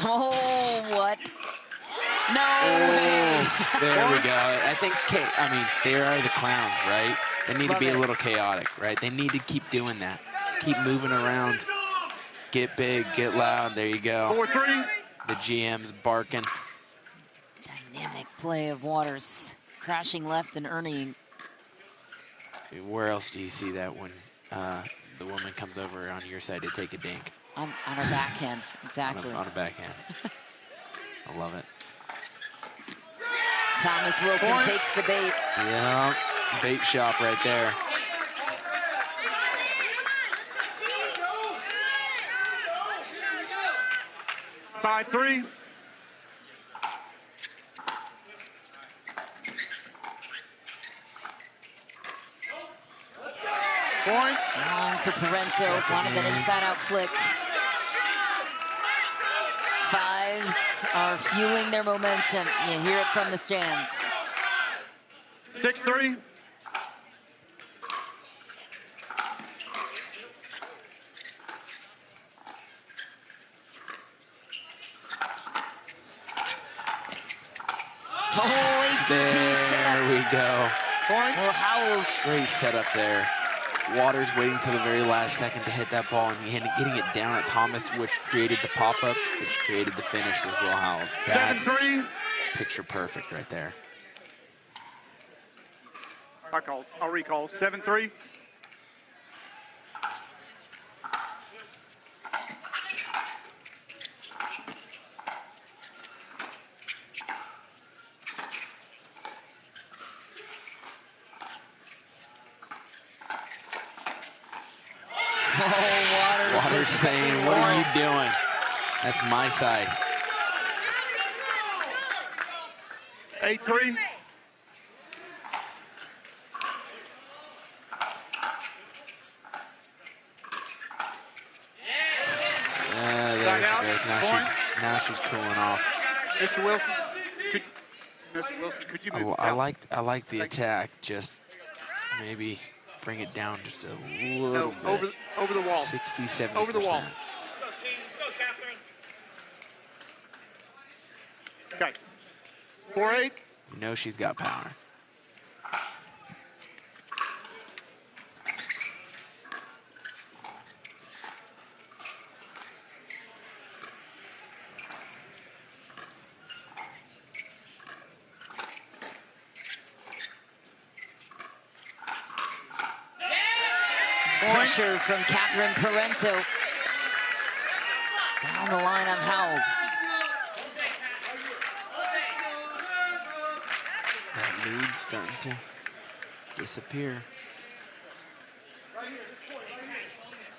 Oh, what? No. Oh, there we go. I think, they are the clowns, right? They need to be a little chaotic, right? They need to keep doing that. Keep moving around. Get big, get loud. There you go. 4-3. The GM's barking. Dynamic play of Waters. Crashing left and earning. Where else do you see that when the woman comes over on your side to take a dink? On her backhand, exactly. On a backhand. I love it. Thomas Wilson takes the bait. Yeah, bait shop right there. By 3. Point. Long for Parento. Wanted an inside-out flick. Fives. are fueling their momentum. You hear it from the stands. 6-3. Oh, ATP There setup. we go. Point. Will Howells. Great setup there. Waters waiting till the very last second to hit that ball and getting it down at Thomas, which created the pop-up, which created the finish with Will Howells. That's 7-3. picture perfect right there. I'll recall. 7-3. Oh, Waters saying, what are you doing? That's my side. 8-3. There she goes. Now she's cooling off. Mr. Wilson, could you move? I like the attack. Just maybe bring it down just a little bit. Over the wall. 60, 70%. Over the wall. Let's go, Catherine. Okay. 4-8. You know she's got power. Pressure from Catherine Parento. Down the line on Howells. That lead's starting to disappear.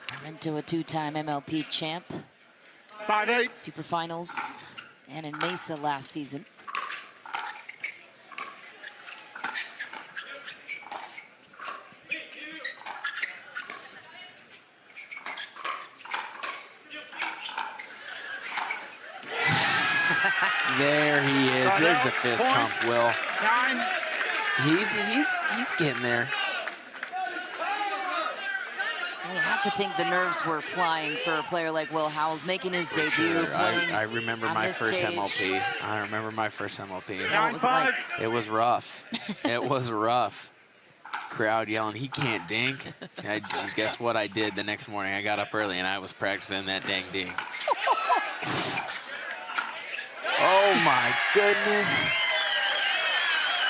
Parento, a two-time MLP champ. 5-8. Super finals and in Mesa last season. There he is. There's the fist pump, Will. 9. He's getting there. You have to think the nerves were flying for a player like Will Howells making his debut. Sure. Playing I remember on my this first stage. MLP. I remember my first MLP. Yeah, what was it like? It was rough. It was rough. Crowd yelling, he can't dink. Guess what I did the next morning? I got up early and I was practicing that dang dink. Oh my goodness.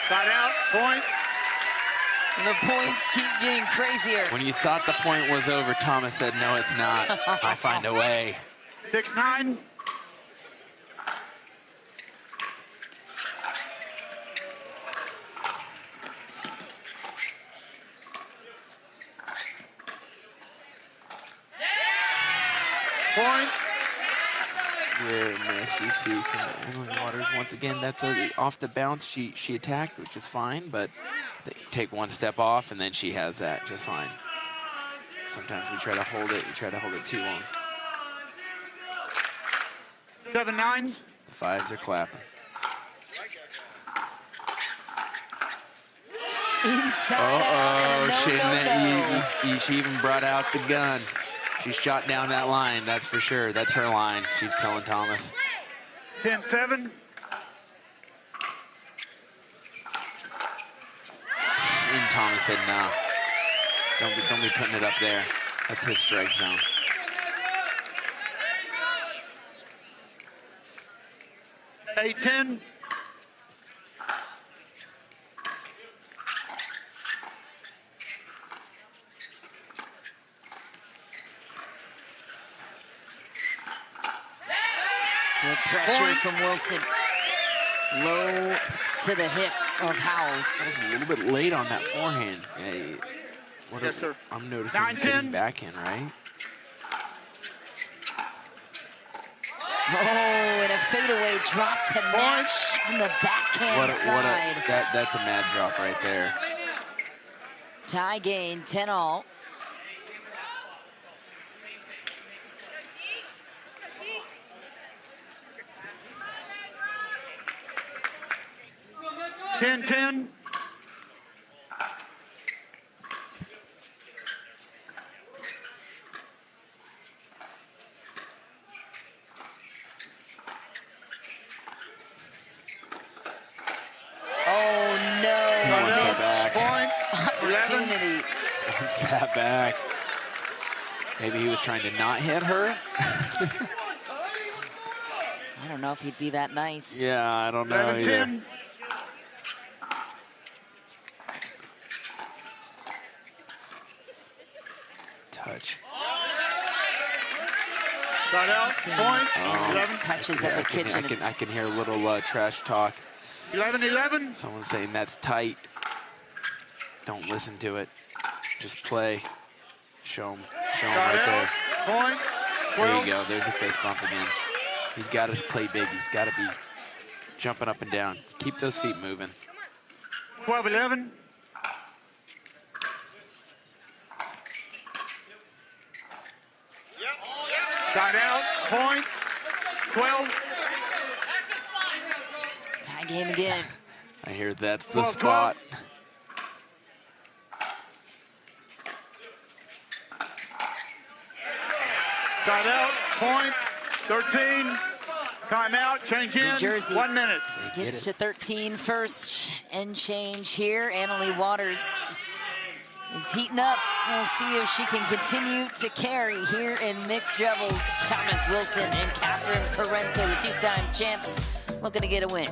Side out. Point. And the points keep getting crazier. When you thought the point was over, Thomas said, no, it's not. I'll find a way. 6-9. Point. Rare miss you see from Emily Waters. Once again, that's off the bounce. She attacked, which is fine, but they take one step off, and then she has that just fine. Sometimes we try to hold it. We try to hold it too long. 7-9. The fives are clapping. Inside She even brought out the gun. She shot down that line, that's for sure. That's her line, she's telling Thomas. 10-7. And Thomas said, no. Don't be putting it up there. That's his strike zone. Eight, 10. Good pressure from Wilson. Low to the hip of Howells. That was a little bit late on that forehand. Yeah, Yes, sir. I'm noticing 9-10. sitting back in, right? Oh, and a fadeaway drop to match on the backhand side. That's a mad drop right there. Tie game, 10-all. 10-10. Oh, no. He wants that Missed back. opportunity. Wants that back. Maybe he was trying to not hit her. I don't know if he'd be that nice. Yeah, I don't know either. 11-10. Touch. Got out. Point. 11. Touches Yeah, at the kitchen. I can hear a little trash talk. 11-11. Someone saying that's tight. Don't listen to it. Just play. Show him Got right there. out. Point. There 12. you go. There's a fist bump again. He's got to play big. He's got to be jumping up and down. Keep those feet moving. 12-11. Got out. Point. 12. Tie game again. I hear that's the 12-12. spot. Got out. Point. 13. Timeout. Change in. New Jersey 1 minute. They Gets get to 13 first and change here. Annalie Waters is heating up. We'll see if she can continue to carry here in mixed doubles. Thomas Wilson and Catherine Parento, the two-time champs, looking to get a win.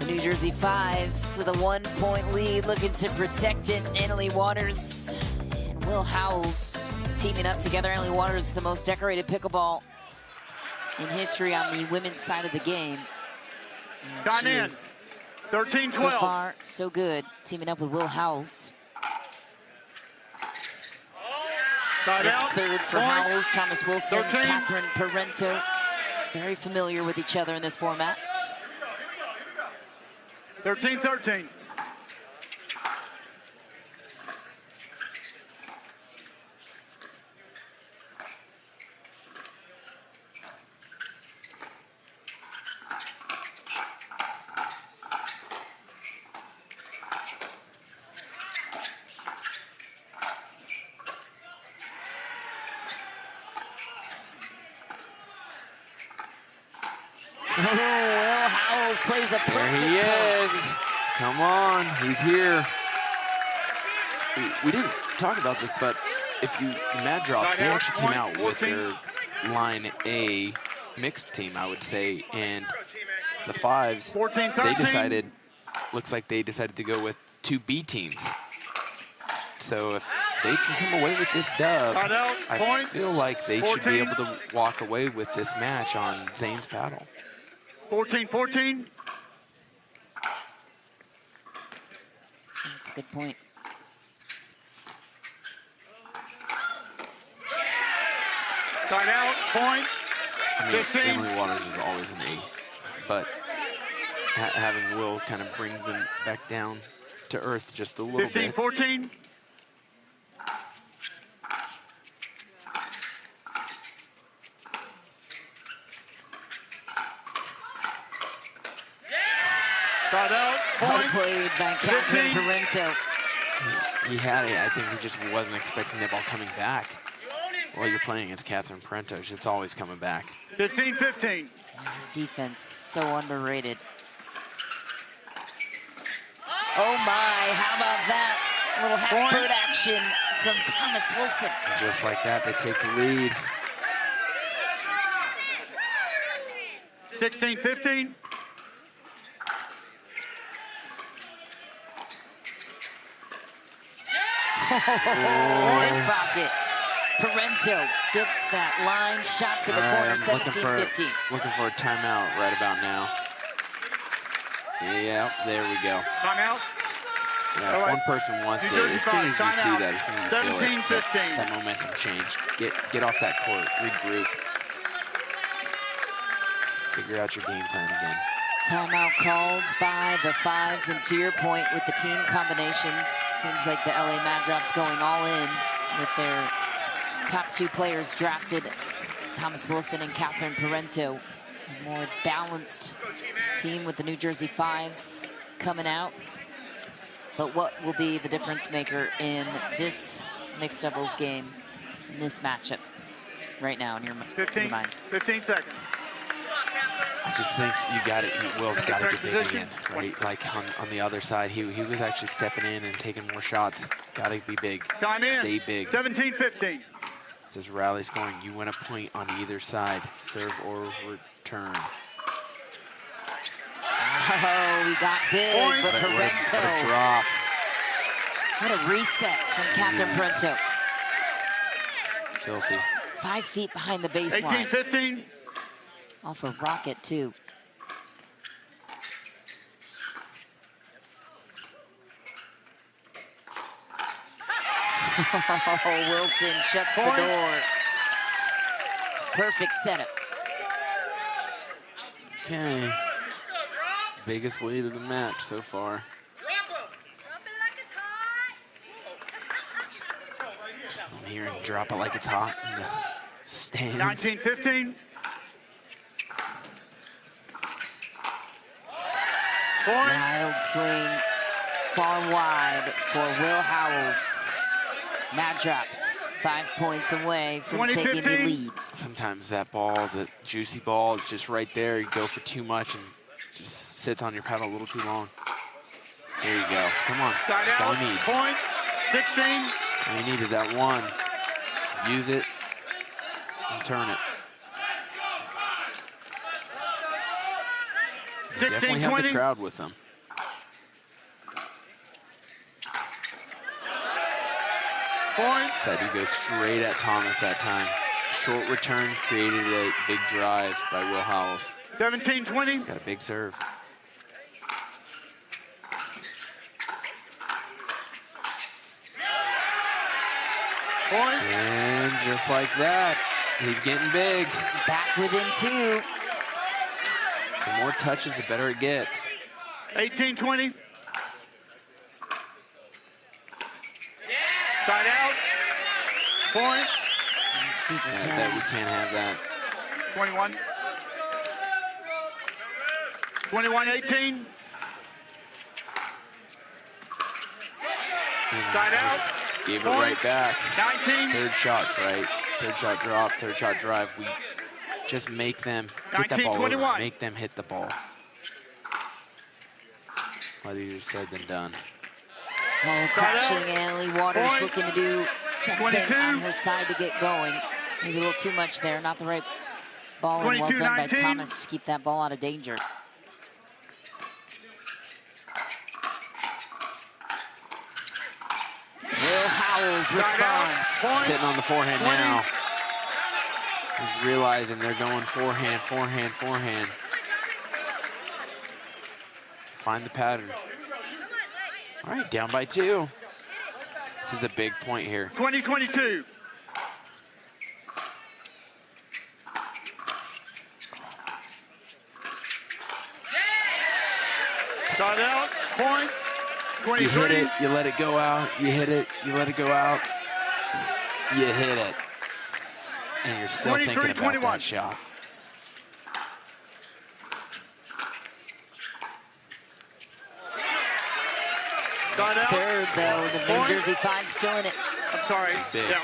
New Jersey Fives with a 1-point lead, looking to protect it. Annalie Waters and Will Howells teaming up together. Annalie Waters, the most decorated pickleball in history on the women's side of the game. And Got she in. is 13-12. so far, so good, teaming up with Will Howells. Got This out. third for Point. Howells, Thomas Wilson, 13. Catherine Parento. Very familiar with each other in this format. 13-13. Will Howells plays a perfect There he is. Come on, he's here. We didn't talk about this, but if you Mad Drops, they actually came out with their line A mixed team, I would say, and the Fives, 14-13. they decided, looks like they decided to go with 2 B teams. So if they can come away with this dub, Got out. I Point. feel like they should 14. be able to walk away with this match on Zane's paddle. 14-14. That's a good point. Got out. Point. I mean, 15. Emily Waters is always an A, but having Will kind of brings them back down to earth just a little bit. 15-14. Got out. Well Point. played by Catherine 15. Parento. He had it. I think he just wasn't expecting that ball coming back. Well, you're playing against Catherine Parento. She's always coming back. 15-15. Defense so underrated. Oh my, how about that? A little half-bird action from Thomas Wilson. And just like that, they take the lead. 16-15. Pickpocket. Parento gets that line shot to the corner, 17-15. Looking for a timeout right about now. Yeah, there we go. Timeout. Yeah, if one person wants it, as soon as you see that, as soon as you feel it, 17-15. that momentum change. Get off that court, regroup. Figure out your game plan again. Timeout called by the Fives, and to your point with the team combinations, seems like the LA Mad Drop's going all in with their top 2 players drafted, Thomas Wilson and Catherine Parento. A more balanced team with the New Jersey Fives coming out. But what will be the difference maker in this mixed doubles game, in this matchup, right now in your mind? 15 seconds. I just think you got it. Will's got to get big again, right? Like on the other side, he was actually stepping in and taking more shots. Got to be big. Time in. Stay big. 17-15. As this rally's going, you win a point on either side, serve or return. Oh, we got big, but Parento. What a drop. What a reset from Catherine Parento. Chelsea. 5 feet behind the baseline. 18-15. Off a rocket, too. Oh, Wilson shuts the door. Perfect setup. Okay. Biggest lead of the match so far. I'm hearing drop it like it's hot in the stands. 19-15. Wild swing, far wide for Will Howells. Mad Drops 5 points away from taking the lead. Sometimes that ball, the juicy ball, is just right there. You go for too much and just sits on your paddle a little too long. There you go. Come on. That's all he needs. Point. 16. All you need is that one. Use it and turn it. They definitely have the crowd with them. Point. Said he goes straight at Thomas that time. Short return created a big drive by Will Howells. 17-20. He's got a big serve. Point. And just like that, he's getting big. Back within 2. The more touches, the better it gets. 18-20. Side out. Point. Steep return. That we can't have that. 21. 21-18. Side out. Gave it right back. 19. Third shot's right. Third shot drop, third shot drive. We just make them get that ball over. Make them hit the ball. What easier said than done. Oh, crashing Annalie Waters looking to do something 22. on her side to get going. Maybe a little too much there. Not the right ball, and well done by Thomas to keep that ball out of danger. Will Howells responds. Sitting on the forehand now. He's realizing they're going forehand, forehand, forehand. Find the pattern. All right, down by 2. This is a big point here. 20-22. Start out, point. 23. You hit it, you let it go out. You hit it, you let it go out. You hit it. And you're still thinking about that shot. It's third, though. The New Jersey Five still in it. I'm sorry. This is big. Yeah.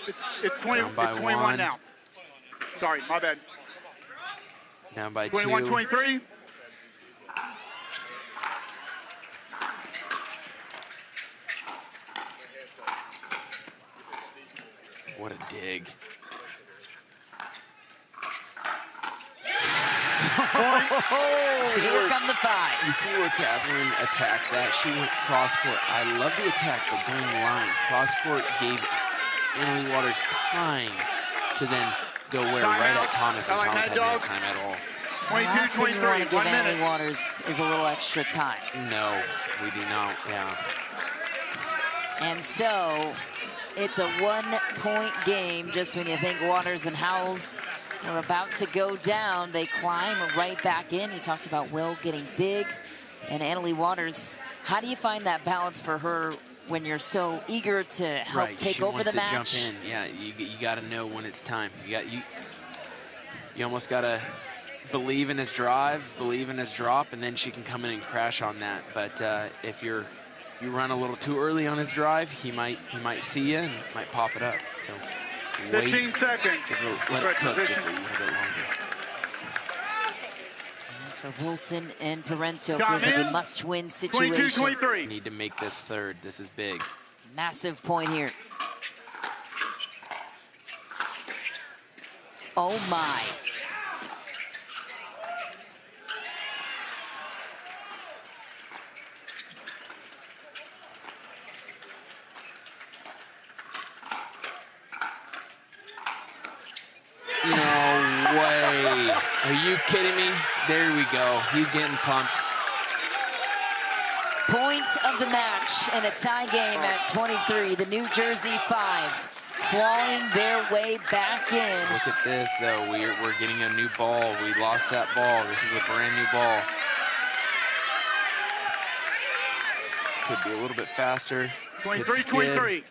It's 20. Down by it's 21 one. now. Sorry, my bad. Down by 21, two. 23. What a dig. Here come the five. You see where Catherine attacked that? She went cross court. I love the attack, but going line. Cross court gave Emily Waters time to then go where right at Thomas, and Thomas had no time at all. 22, Last thing you want 23. to give 1 Emily minute. Waters is a little extra time. No, we do not. Yeah. And so it's a 1-point game. Just when you think Waters and Howells are about to go down, they climb right back in. You talked about Will getting big and Annalie Waters. How do you find that balance for her when you're so eager to help take over the match? She wants to jump in. Yeah, you got to know when it's time. You almost got to believe in his drive, believe in his drop, and then she can come in and crash on that. But if you run a little too early on his drive, he might see you and might pop it up. So 15 seconds. Let it cook just a little bit longer. For Wilson and Parento, Time feels like a in. must-win 22, situation. 23. Need to make this third. This is big. Massive point here. Oh my. No way. Are you kidding me? There we go. He's getting pumped. Points of the match in a tie game at 23. The New Jersey Fives clawing their way back in. Look at this, though. We're getting a new ball. We lost that ball. This is a brand new ball. Could be a little bit faster. 23, Hit skid. 23.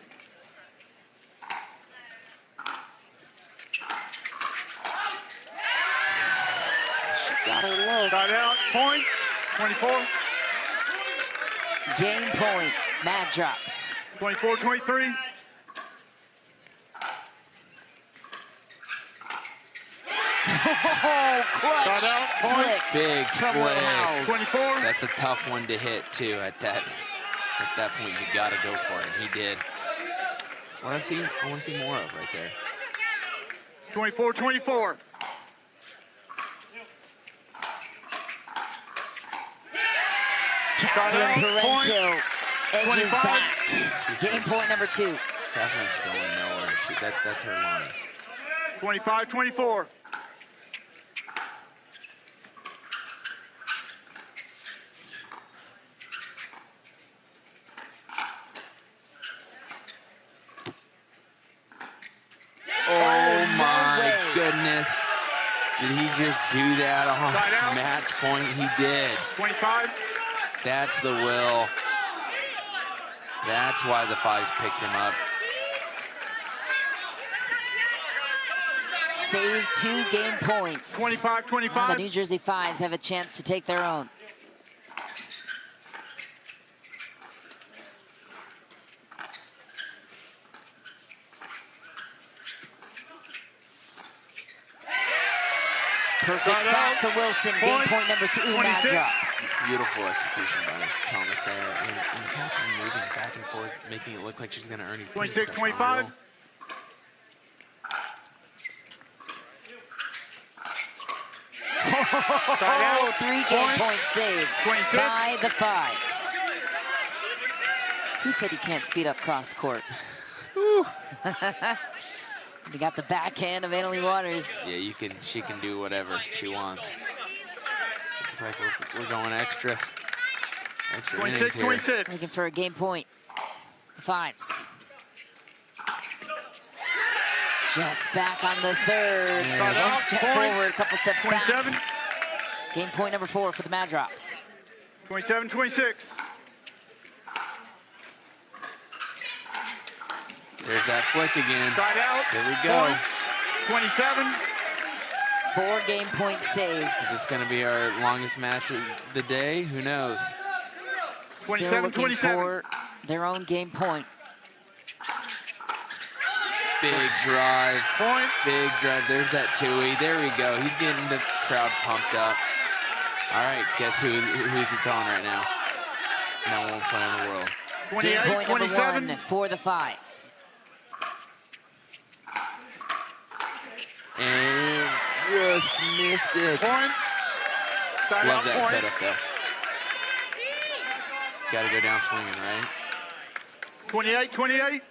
Got her low. Got out. Point. 24. Game point. Mad drops. 24, 23. Oh, clutch Got out. Point. flick Big from Will flick. Howells. 24. That's a tough one to hit, too. At that point, you got to go for it. And he did. That's what I want to see more of right there. 24, 24. Catherine Parento edges 25. back. Game point number 2. Catherine's going nowhere. That's her line. 25, 24. Oh my way. goodness. Did he just do that on Side out. match point? He did. 25. That's the will. That's why the Fives picked him up. Save 2 game points. 25, Now 25. the New Jersey Fives have a chance to take their own. Perfect spot for Wilson. Game point number 3, Mad 26. drops. Beautiful execution by Thomas there. And Catherine moving back and forth, making it look like she's going to earn it. 26, 25. Oh, 3 game Point. points saved 26. by the Fives. Who said you can't speed up cross court? You got the backhand of Annalie Waters. Yeah, she can do whatever she wants. It's like we're going extra 26, innings here. 26. Looking for a game point. The Fives. Just back on the third. Yeah. One step Point. forward, a couple steps back. 27. Game point number 4 for the Mad Drops. 27, 26. There's that flick again. Side out. There we go. Point. 27. 4 game points saved. Is this going to be our longest match of the day? Who knows? Still 27, looking 27. for their own game point. Big drive. Point. Big drive. There's that Tui. There we go. He's getting the crowd pumped up. All right, guess who's it's on right now? No one play in the world. 28, Game point number 27. 1 for the Fives. And just missed it. Point. Side Love out that point. setup, though. Got to go down swinging, right? 28, 28.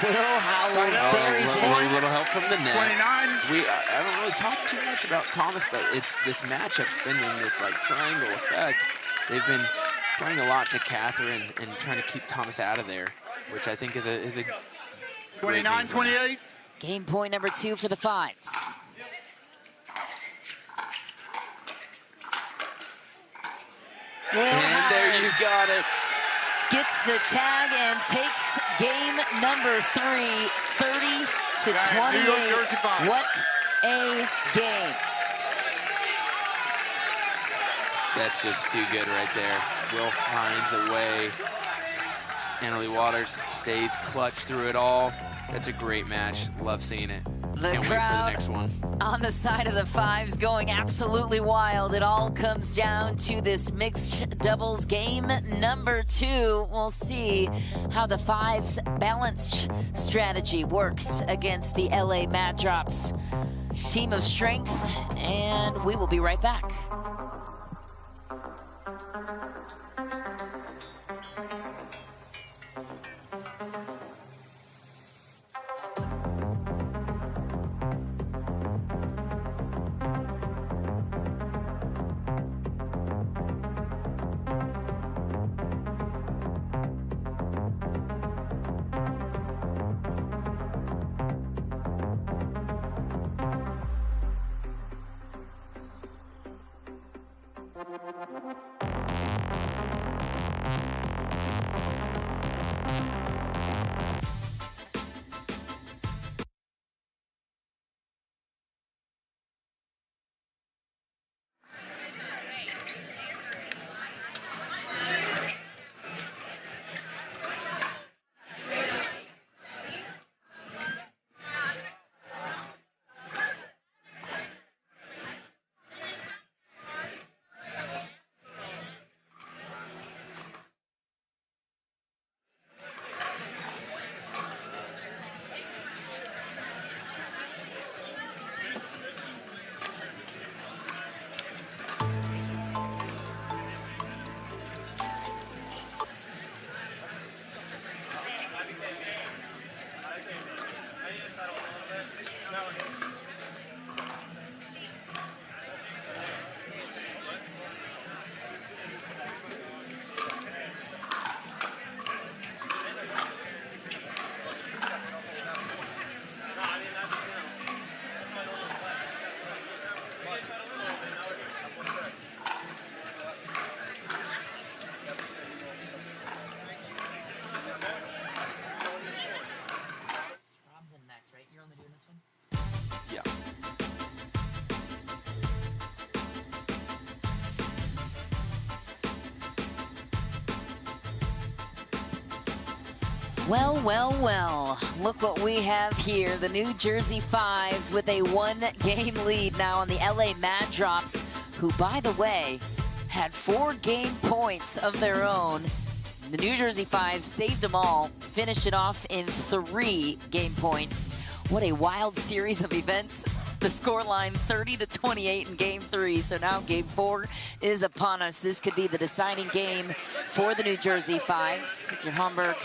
Will Howells buries A it. little help from the net. 29. I don't really talk too much about Thomas, but it's this matchup's been in this like triangle effect. They've been playing a lot to Catherine and trying to keep Thomas out of there, which I think is a great 29, game plan. 28. Game point number 2 for the Fives. Will And there you Howells got it. gets the tag and takes game number 3, 30 to Right, New York 28. Jersey Fives. What a game. That's just too good right there. Will finds a way. Annalie Waters stays clutch through it all. That's a great match. Love seeing it. The Can't wait for the crowd next one. on the side of the Fives going absolutely wild. It all comes down to this mixed doubles game number 2. We'll see how the Fives' balanced strategy works against the LA Mad Drops team of strength, and we will be right back. Yeah. Well, well, well, look what we have here. The New Jersey Fives with a 1-game lead now on the LA Mad Drops, who, by the way, had 4 game points of their own. The New Jersey Fives saved them all, finished it off in 3 game points. What a wild series of events. The scoreline 30 to 28 in game 3. So now game 4 is upon us. This could be the deciding game for the New Jersey Fives. If you're Hamburg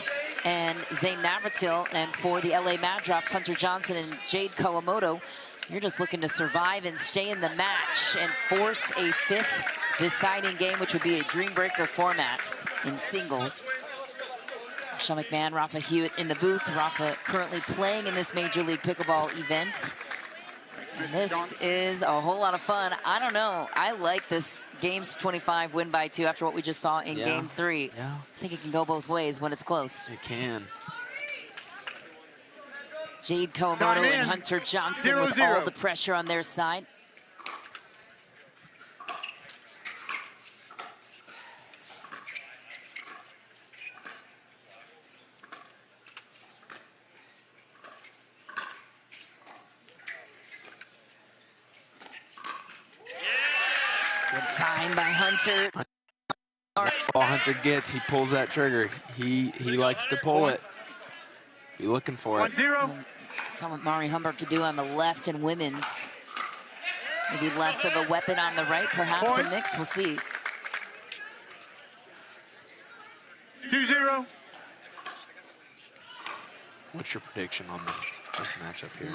and Zane Navratil, and for the LA Mad Drops, Hunter Johnson and Jade Kawamoto, you're just looking to survive and stay in the match and force a 5th deciding game, which would be a dream breaker format in singles. Michelle McMahon, Rafa Hewitt in the booth. Rafa currently playing in this Major League Pickleball event. And this is a whole lot of fun. I don't know. I like this games 25 win by 2 after what we just saw in game 3. Yeah. I think it can go both ways when it's close. It can. Jade Kawamoto and Hunter Johnson with all the pressure on their side. Good find by Hunter. All Hunter gets, he pulls that trigger. He likes to pull it. Be looking for it. 1-0. Saw what Mari Humbert could do on the left in women's. Maybe less of a weapon on the right, perhaps a mix. We'll see. 2-0. What's your prediction on this matchup here?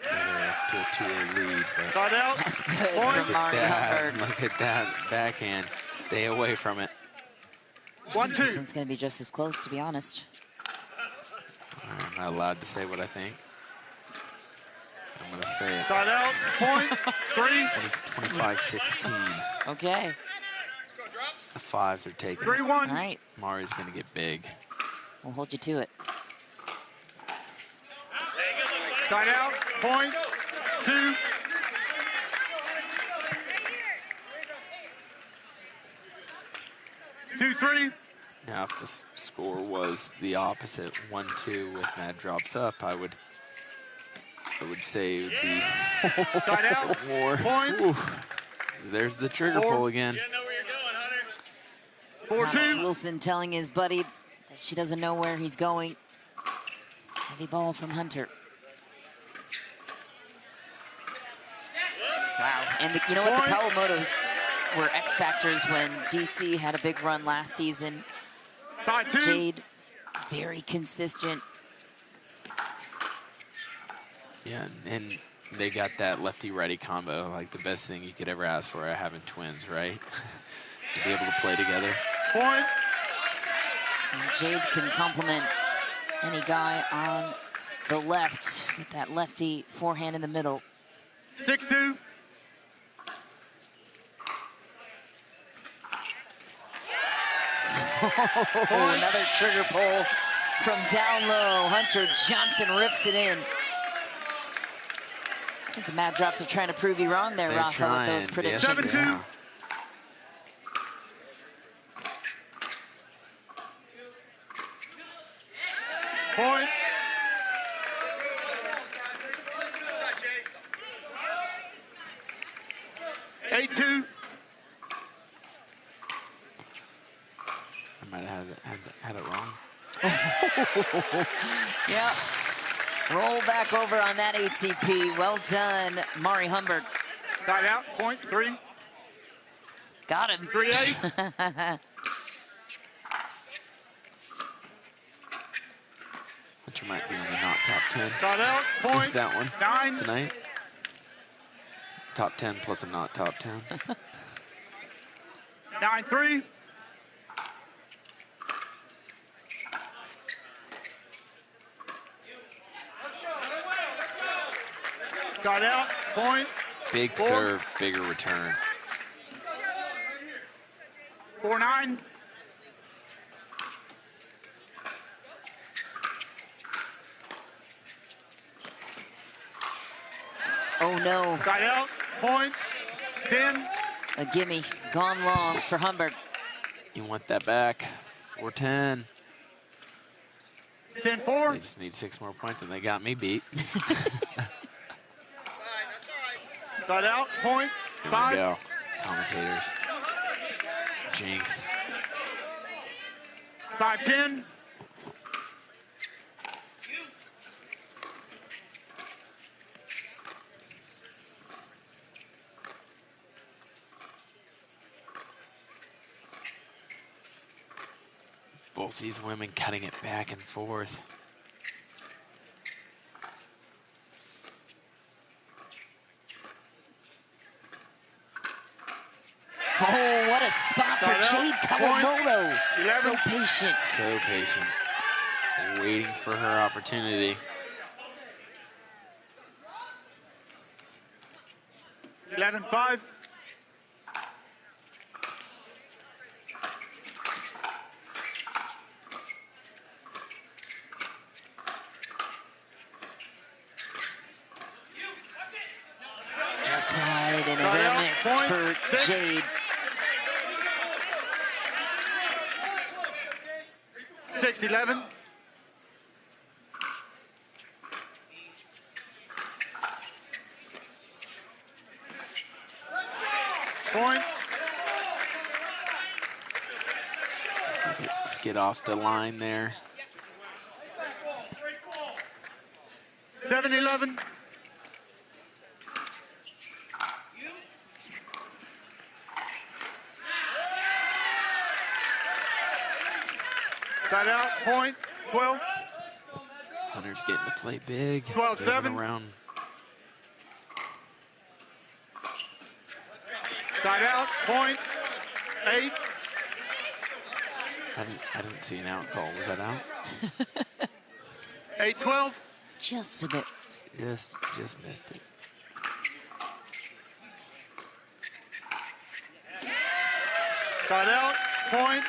They're up to a 2-0 lead, but Side out. That's good from Mari Humbert. look at that backhand. Stay away from it. 1-2. This one's going to be just as close, to be honest. I'm not allowed to say what I think. I'm going to say it. Side out. Point. 3. 25-16. Okay. The fives are taken. 3-1. All right. Mari's going to get big. We'll hold you to it. Side out. Point. 2. Two, 3. Now, if the score was the opposite, 1-2 with Mad drops up, I would say it would be Side out. more. Point. Ooh. There's the trigger pull again. You know where you're going, Hunter. 4-2. Thomas Wilson telling his buddy that she doesn't know where he's going. Heavy ball from Hunter. Wow. And you know what? The Kawamotos were X factors when DC had a big run last season. 5-2. Jade, very consistent. Yeah, and they got that lefty-righty combo, like the best thing you could ever ask for having twins, right? To be able to play together. Point. And Jade can complement any guy on the left with that lefty forehand in the middle. 6-2. Another trigger pull from down low. Hunter Johnson rips it in. I think the Mad Drops are trying to prove you wrong there, They're Rafa, trying. with those predictions. Yes, they are. Point. Jake. 8-2. I might have had it wrong. Yeah. Roll back over on that ATP. Well done, Mari Humbert. Side out. Point. 3. Got him. 3-8. Hunter might be on the not top 10. Side out. Point. That one 9. tonight. Top 10 plus a not top 10. 9-3. Side out. Point. Big 4. serve, bigger return. 4-9. Oh, no. Side out. Point. 10. A gimme. Gone long for Humbert. You want that back. 4-10. 10-4. They just need 6 more points, and they got me beat. Side out. Point. Here we 5. go. Commentators. Jinx. 5-10. Both these women cutting it back and forth. Oh, what a spot for Jade Kawamoto. So patient. So patient. Waiting for her opportunity. 11-5. Fair miss for Jade. 6-11. Point. Skid off the line there. 7-11. Side out, point, 12. Hunter's getting to play big. 12-7. Around. Side out, point, 8. I didn't see an out call. Was that out? 8-12. Just a bit. Just missed it. Side out, point,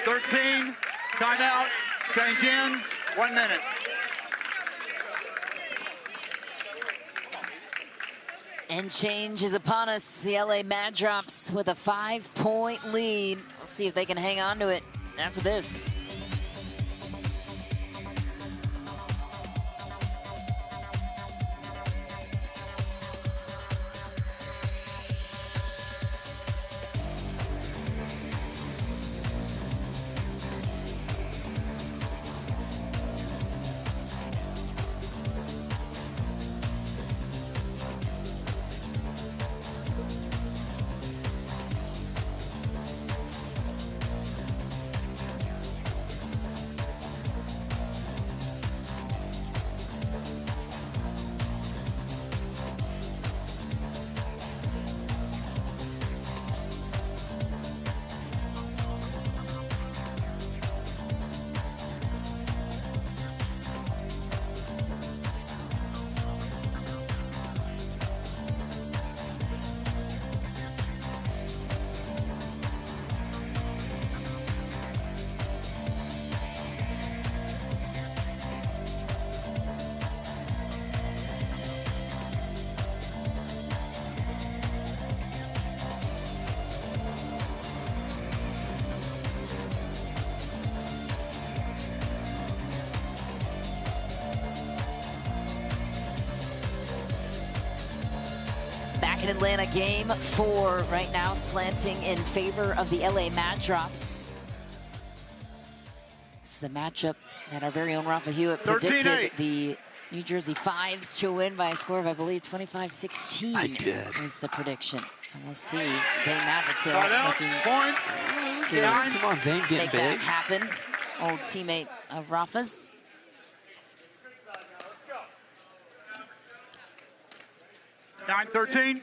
13. Time out, change ends, 1 minute. And change is upon us. The LA Mad Drops with a 5-point lead. We'll see if they can hang on to it after this. In Atlanta, game 4 right now, slanting in favor of the LA Mad Drops. This is a matchup that our very own Rafa Hewitt predicted the New Jersey Fives to win by a score of, I believe, 25-16. I did. Was the prediction. So we'll see. Zane Maverick looking to come on, Zane, getting make big. that happen. Old teammate of Rafa's. 9-13.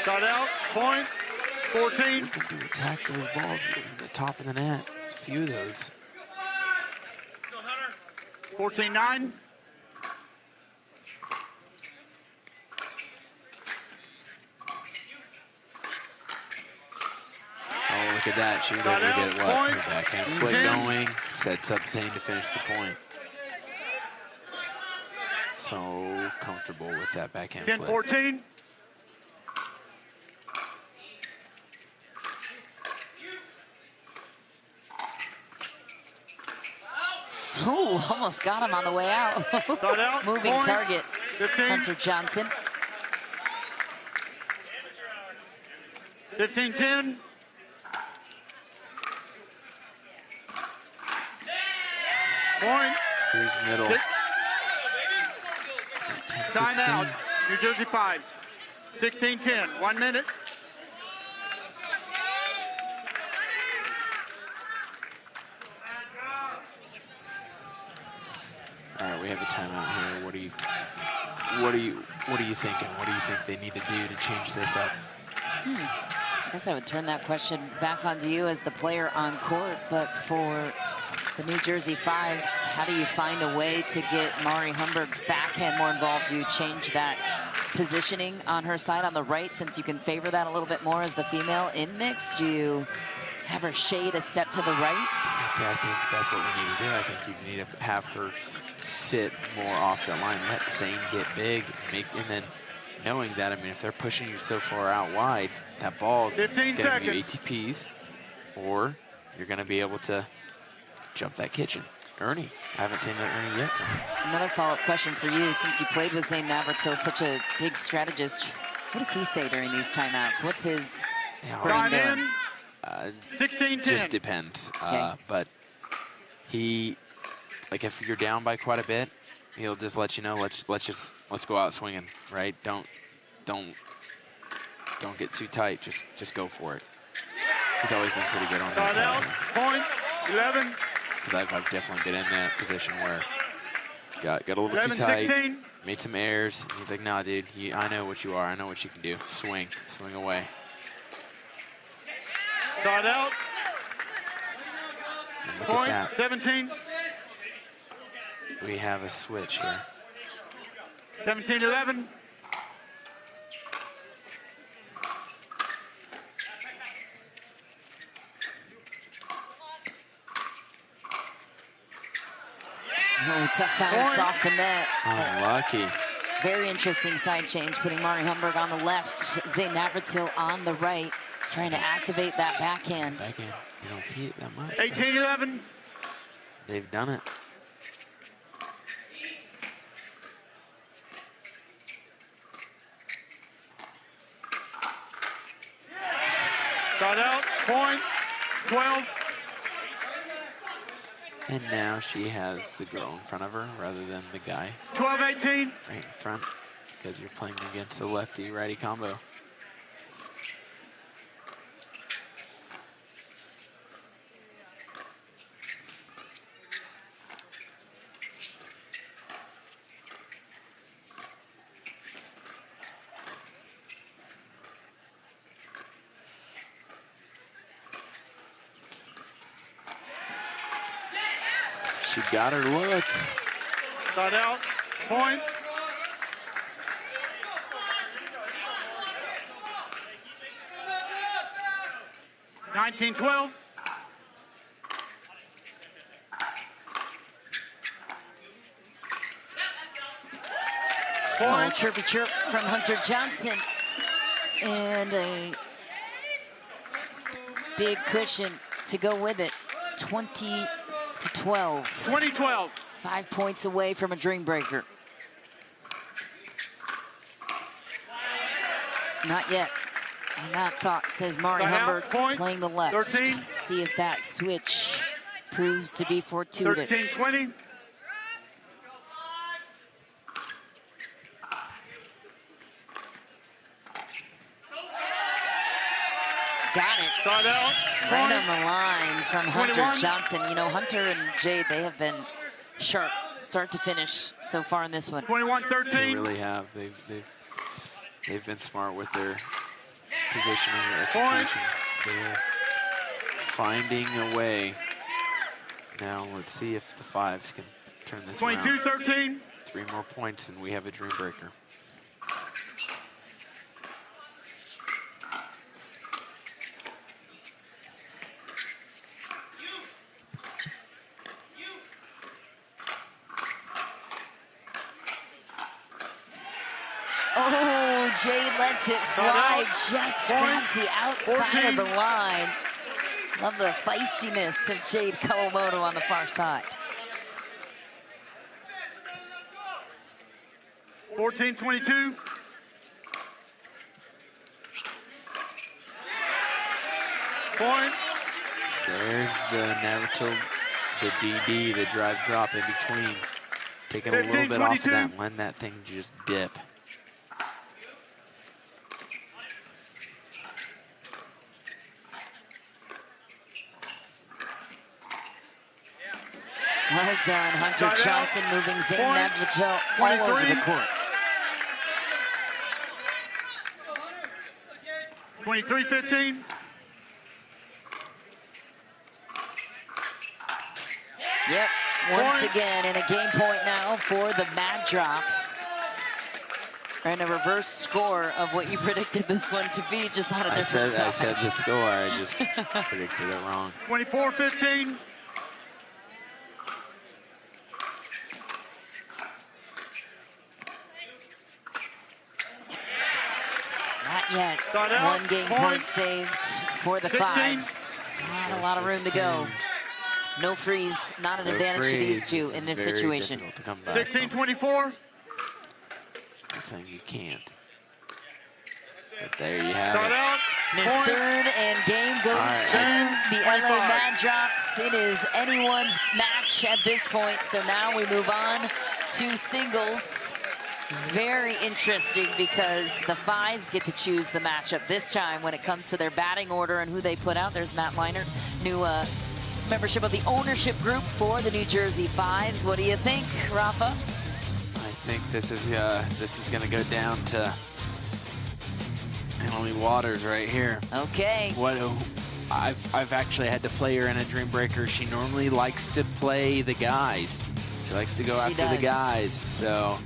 Got out, point, 14. Looking to attack those balls at the top of the net. A few of those. 14-9. Oh, look at that. She was able to get what? Her backhand foot going. Sets up Zane to finish the point. So comfortable with that backhand flip. 10-14. Ooh, almost got him on the way out. Moving point, target, 15. Hunter Johnson. 15-10. Point. Who's middle? Time out. New Jersey Fives. 16-10. 1 minute. All right, we have a timeout here. What are you thinking? What do you think they need to do to change this up? I guess I would turn that question back onto you as the player on court, but for the New Jersey Fives, how do you find a way to get Mari Humberg's backhand more involved? Do you change that positioning on her side on the right, since you can favor that a little bit more as the female in mix? Do you have her shade a step to the right? I think that's what we need to do. I think you need to have her sit more off the line, let Zane get big, and then knowing that, I mean, if they're pushing you so far out wide, that ball's going to give you ATPs, or you're going to be able to jump that kitchen. Ernie, I haven't seen that Ernie yet from her. Another follow-up question for you, since you played with Zane Navratil, such a big strategist. What does he say during these timeouts? What's his brain doing? 16-10. Just depends. Okay. But he, like, if you're down by quite a bit, he'll just let you know, let's go out swinging, right? Don't get too tight. Just go for it. He's always been pretty good on that side. Point 11. Because I've definitely been in that position where got a little bit too tight, 16. made some errors. And he's like, nah, dude, I know what you are. I know what you can do. Swing away. Start out. And look Point at that. 17. We have a switch here. 17-11. Oh, tough bounce off the net. Unlucky. Very interesting side change, putting Mari Humberg on the left, Zane Navratil on the right, trying to activate that backhand. Backhand. You don't see it that much. 18-11. They've done it. Start out. Point 12. And now she has the girl in front of her rather than the guy 12-18. right in front, because you're playing against a lefty-righty combo. She got her look. Start out. Point. $19-12. Oh, chirpy chirp from Hunter Johnson. And a big cushion to go with it. 20-12. 20-12. 5 points away from a dream breaker. Not yet. And that thought says Mari Humberg playing the left. 13. See if that switch proves to be fortuitous. 13-20. Got it. Start out. Right on the line from Hunter 21. Johnson. You know, Hunter and Jade, they have been sharp start to finish so far in this one. 21-13. They really have. They've been smart with their positioning, their execution. They're finding a way. Now let's see if the fives can turn this around. 22-13. 3 more points and we have a dream breaker. Oh, Jade lets it fly, just grabs the outside of the line. Love the feistiness of Jade Kawamoto on the far side. 14-22. Point. There's the Navratil, the DD, the drive drop in between. Taking a little bit off of that and letting that thing just dip. Well done, Hunter Johnson moving Zane Navratil all over the court. 23-15. Yep, once again, and a game point now for the Mad Drops. And a reverse score of what you predicted this one to be, just on a different side. I said the score. I just predicted it wrong. 24-15. Not yet. One game point saved for the 16. Fives. Not a lot of room to go. No freeze, not an advantage to these two in this situation. 16-24. I'm saying you can't. But there you have it. And his third and game goes to the LA Mad Drops. It is anyone's match at this point. So now we move on to singles. Very interesting because the Fives get to choose the matchup this time when it comes to their batting order and who they put out. There's Matt Leinart, new membership of the ownership group for the New Jersey Fives. What do you think, Rafa? I think this is going to go down to Emily Waters right here. Okay. I've actually had to play her in a Dream Breaker. She normally likes to play the guys. She likes to go after the guys. So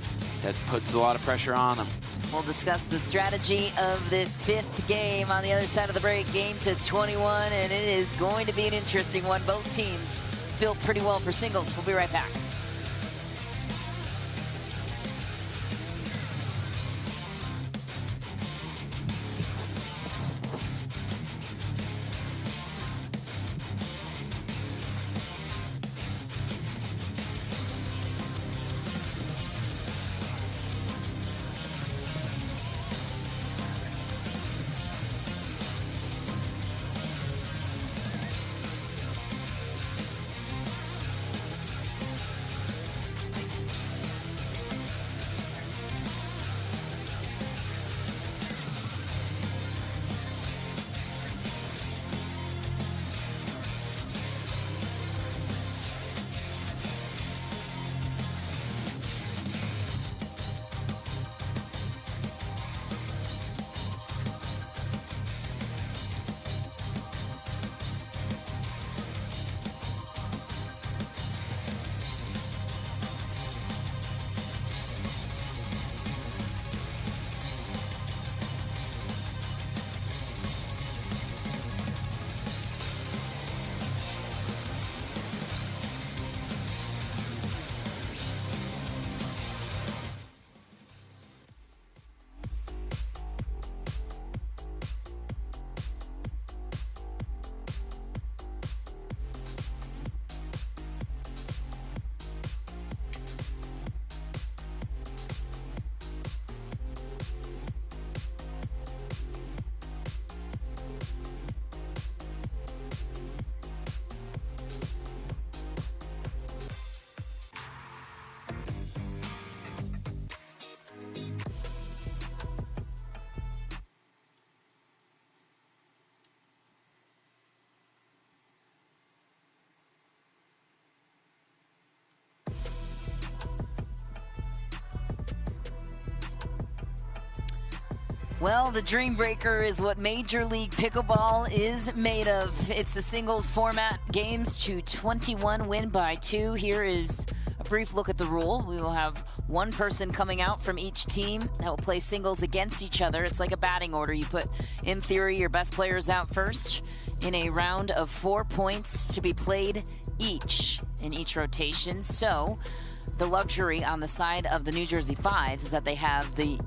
that puts a lot of pressure on them. We'll discuss the strategy of this fifth game on the other side of the break. Game to 21, and it is going to be an interesting one. Both teams built pretty well for singles. We'll be right back. Well, the Dream Breaker is what Major League Pickleball is made of. It's the singles format, games to 21, win by 2. Here is a brief look at the rule. We will have one person coming out from each team that will play singles against each other. It's like a batting order. You put, in theory, your best players out first in a round of 4 points to be played each in each rotation. So the luxury on the side of the New Jersey Fives is that they have the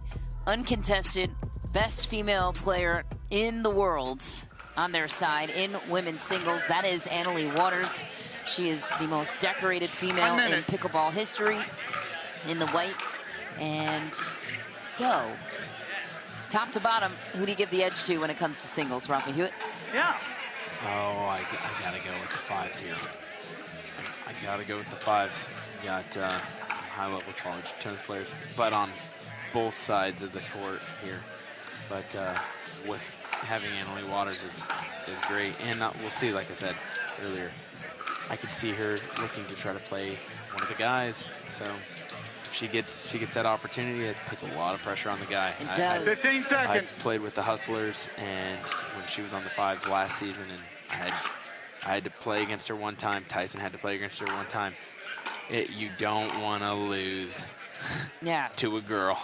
uncontested best female player in the world on their side in women's singles. That is Annalie Waters. She is the most decorated female in pickleball history in the white. And so, top to bottom, who do you give the edge to when it comes to singles, Rafa Hewitt? Yeah. Oh, I gotta go with the Fives here. I gotta go with the Fives. You got some high-level college tennis players, but on both sides of the court here. But with having Annalie Waters is great. And we'll see, like I said earlier, I could see her looking to try to play one of the guys. So if she gets that opportunity, it puts a lot of pressure on the guy. It does. 15 seconds. I played with the Hustlers, and when she was on the Fives last season, and I had to play against her one time. Tyson had to play against her one time. You don't want to lose to a girl.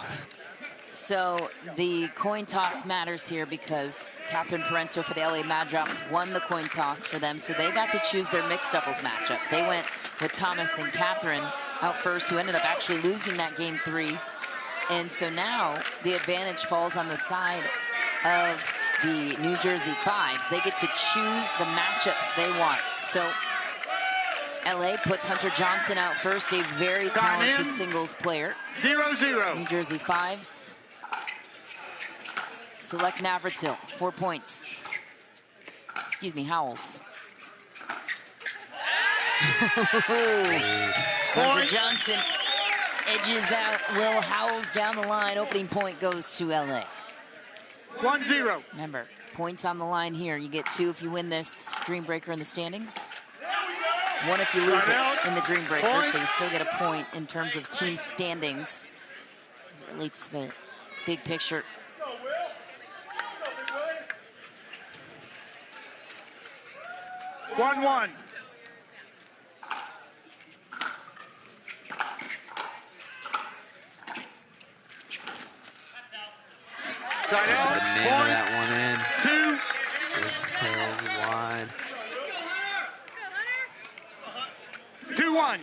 So the coin toss matters here because Catherine Parento for the LA Mad Drops won the coin toss for them, so they got to choose their mixed doubles matchup. They went with Thomas and Catherine out first, who ended up actually losing that game 3. And so now the advantage falls on the side of the New Jersey Fives. They get to choose the matchups they want. So LA puts Hunter Johnson out first, a very talented singles player. 0-0. New Jersey Fives select Navratil, 4 points. Excuse me, Howells. Hunter Johnson edges out Will Howells down the line. Opening point goes to LA. 1-0. Remember, points on the line here. You get 2 if you win this Dream Breaker in the standings. 1 if you lose it in the Dream Breaker, so you still get a point in terms of team standings as it relates to the big picture. One. Side out. Nail that one in. 2. Just sails wide. 2-1.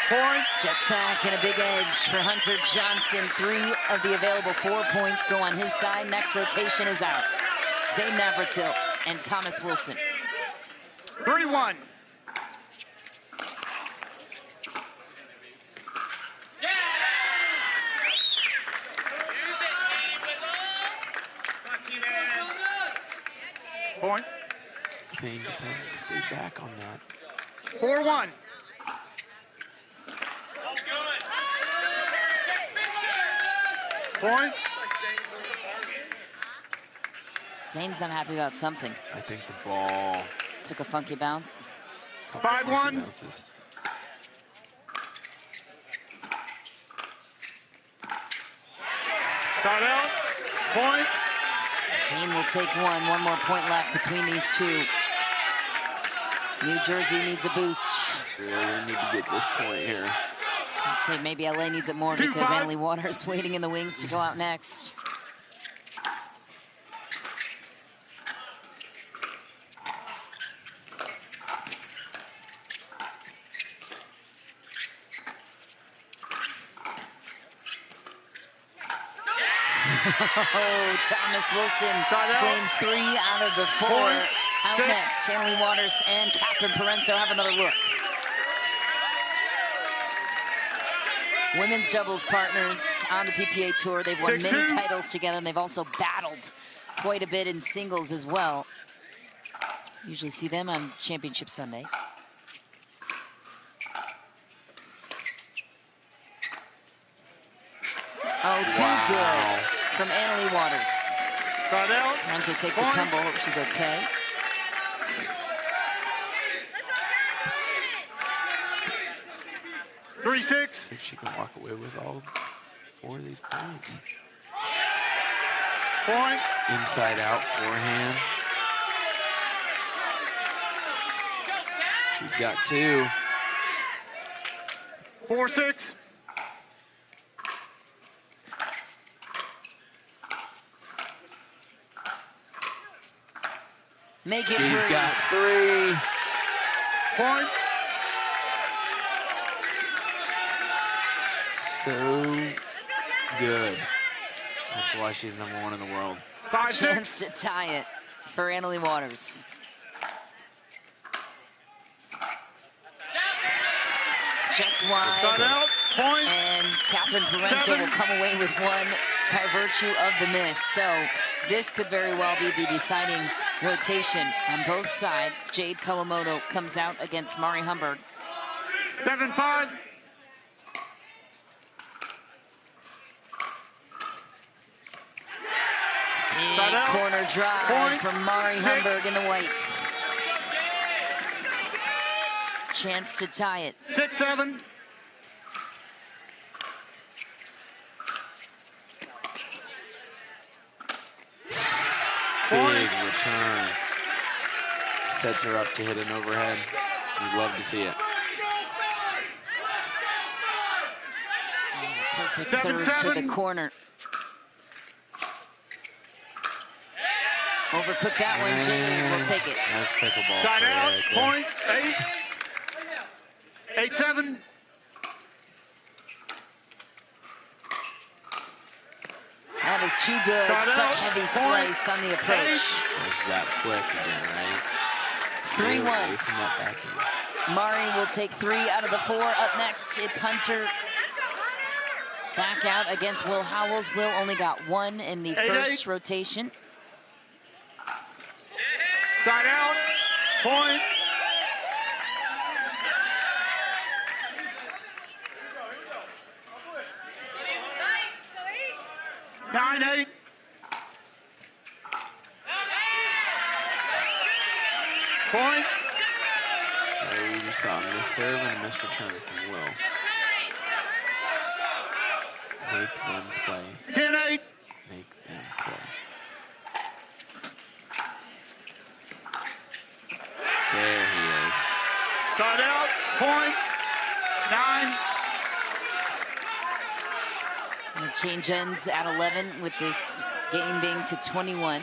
Point. Just back and a big edge for Hunter Johnson. 3 of the available 4 points go on his side. Next rotation is out. Zane Navratil and Thomas Wilson. 3-1. Point. Zane decided to stay back on that. 4-1. Point. Zane's not happy about something. I think the ball Took a funky bounce. 5-1. Start out. Point. Zane will take one more point left between these two. New Jersey needs a boost. Really need to get this point here. I'd say maybe LA needs it more because Annalie Waters waiting in the wings to go out next. Oh, Thomas Wilson claims 3 out of the 4. Out next, Annalie Waters and Catherine Parento have another look. Women's doubles partners on the PPA Tour. They've won many titles together, and they've also battled quite a bit in singles as well. Usually see them on Championship Sunday. Oh, too good from Annalie Waters. Parento takes a tumble, hope she's okay. If she can walk away with all 4 of these points. Point. Inside out forehand. She's got 2. 4-6. Make it She's free. got 3. Point. So good. That's why she's #1 in the world. 5-6. Chance to tie it for Annalie Waters. Just Start wide. out. Point. And Catherine Parento will come away with 1 by virtue of the miss. So this could very well be the deciding rotation on both sides. Jade Kawamoto comes out against Mari Humberg. 7-5. Big corner drive Point. from Mari 6. Humberg in the white. Chance to tie it. 6-7. return. Sets her up to hit an overhead. You'd love to see it. Perfect third to the corner. Overcooked that one. Jade will take it. Nice pickleball. Side out. Right Point. 8-7. That is too good. Side Such out. heavy Point. slice on the approach. There's that flick again, right? Stay 3-1. away from that backhand. Mari will take 3 out of the 4. Up next, it's Hunter. Back out against Will Howells. Will only got 1 in the first rotation. Side out. Point. Nine, 8. Point. So we just saw a miss serve and a miss return from Will. Make them play. 10-8. Make them play. There he is. Side out. Point. 9. The change ends at 11 with this game being to 21.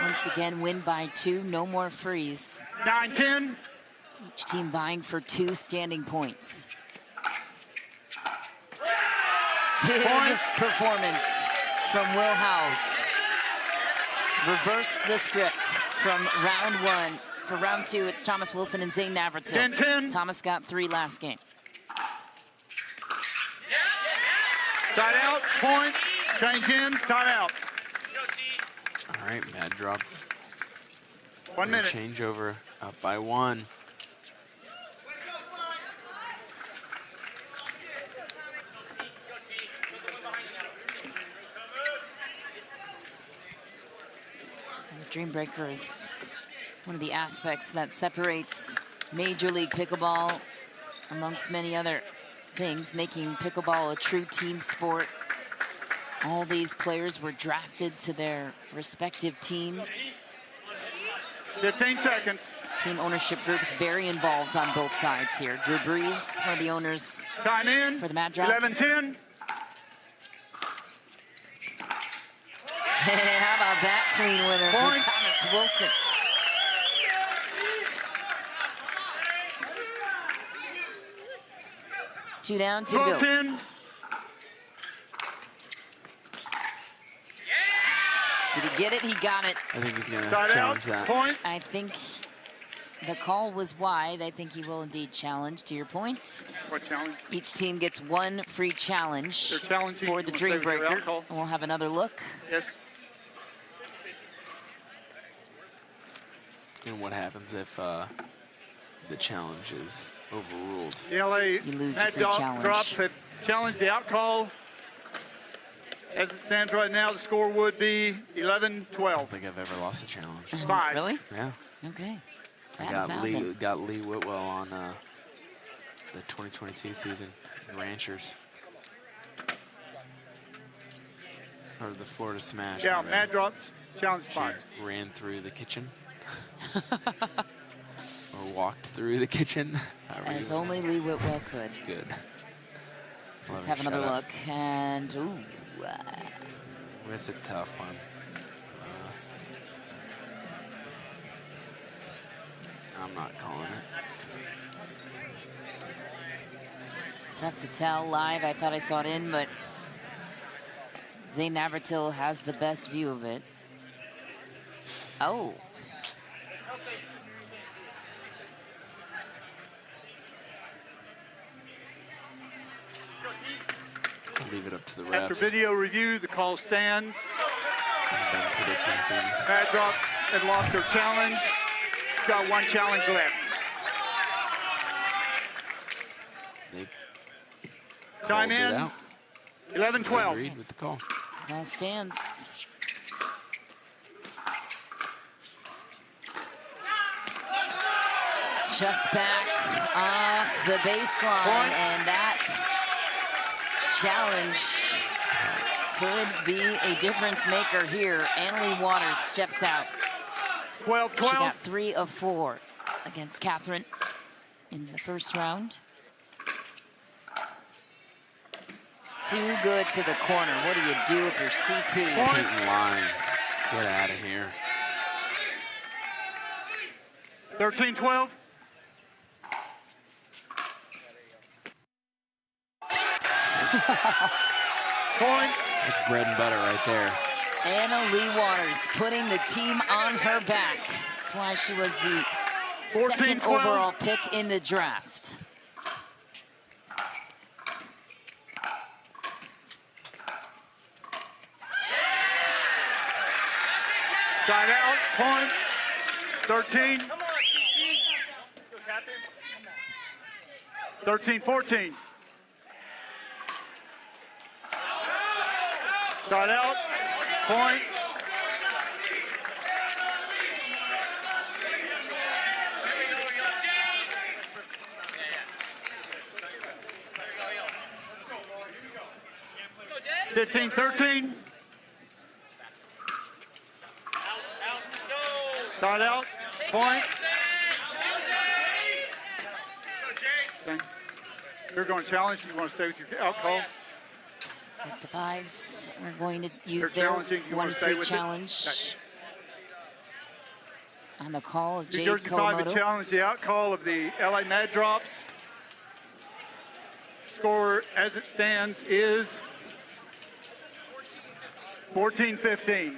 Once again, win by 2, no more freeze. 9-10. Each team vying for 2 standing points. Big performance from Will Howells. Reverse the script from round 1. For round 2, it's Thomas Wilson and Zane Navratil. 10-10. Thomas got 3 last game. Side out. Point. Change in. Side out. All right, Mad drops. 1 minute. Change over, up by 1. And the Dream Breaker is one of the aspects that separates Major League Pickleball amongst many other things, making pickleball a true team sport. All these players were drafted to their respective teams. 15 seconds. Team ownership groups very involved on both sides here. Drew Brees, one of the owners Time in. for the Mad Drops. 11-10. And how about that clean winner Point. for Thomas Wilson? Two down, 2 to go. 12-10. Did he get it? He got it. I think he's going to Side out. challenge that. Point. I think the call was wide. I think he will indeed challenge, to your points. What challenge? Each team gets 1 free challenge They're challenging. for the You Dream wanna say your Breaker. alcohol? And we'll have another look. Yes. And what happens if the challenge is overruled? The LA You lose your Mad free challenge. Drops had challenged the out call. As it stands right now, the score would be 11-12. I don't think I've ever lost a challenge. 5. Really? Yeah. Okay. I At 1,000. got Lee Whitwell on the 2022 season, Ranchers. Or the Florida Smash. Yeah, my Mad bad. Drops challenge 5. She ran through the kitchen. Or walked through the kitchen. As only Lee Whitwell could. Good. Let's Love have her. another Shut look. And, ooh. It's a tough one. I'm not calling it. Tough to tell live. I thought I saw it in, but Zane Navratil has the best view of it. Oh. I'll leave it up to the refs. After video review, the call stands. I've been predicting things. Mad Drops had lost their challenge. Got 1 challenge left. They Time called it in. out. 11-12. Agreed with the call. Call stands. Just back off the baseline, and that challenge could be a difference maker here. Annalie Waters steps out. 12-12. She got 3 of 4 against Catherine in the first round. Too good to the corner. What do you do if you're CP? Painting lines. Get out of here. 13-12. Point. That's bread and butter right there. Anna Lee Waters putting the team on her back. That's why she was the 2nd 14-12. overall pick in the draft. Side out, point. 13. 13-14. Side out, point. Go, 15-13. Side out, point. Okay. You're going to challenge. You want to stay with your alcohol? Set the 5s. We're going to use They're their challenging. You want to stay 1-3 with it? challenge. On the call of New Jade Jersey 5 to Kawamoto. challenge the outcall of the LA Mad Drops. Score as it stands is 14-15.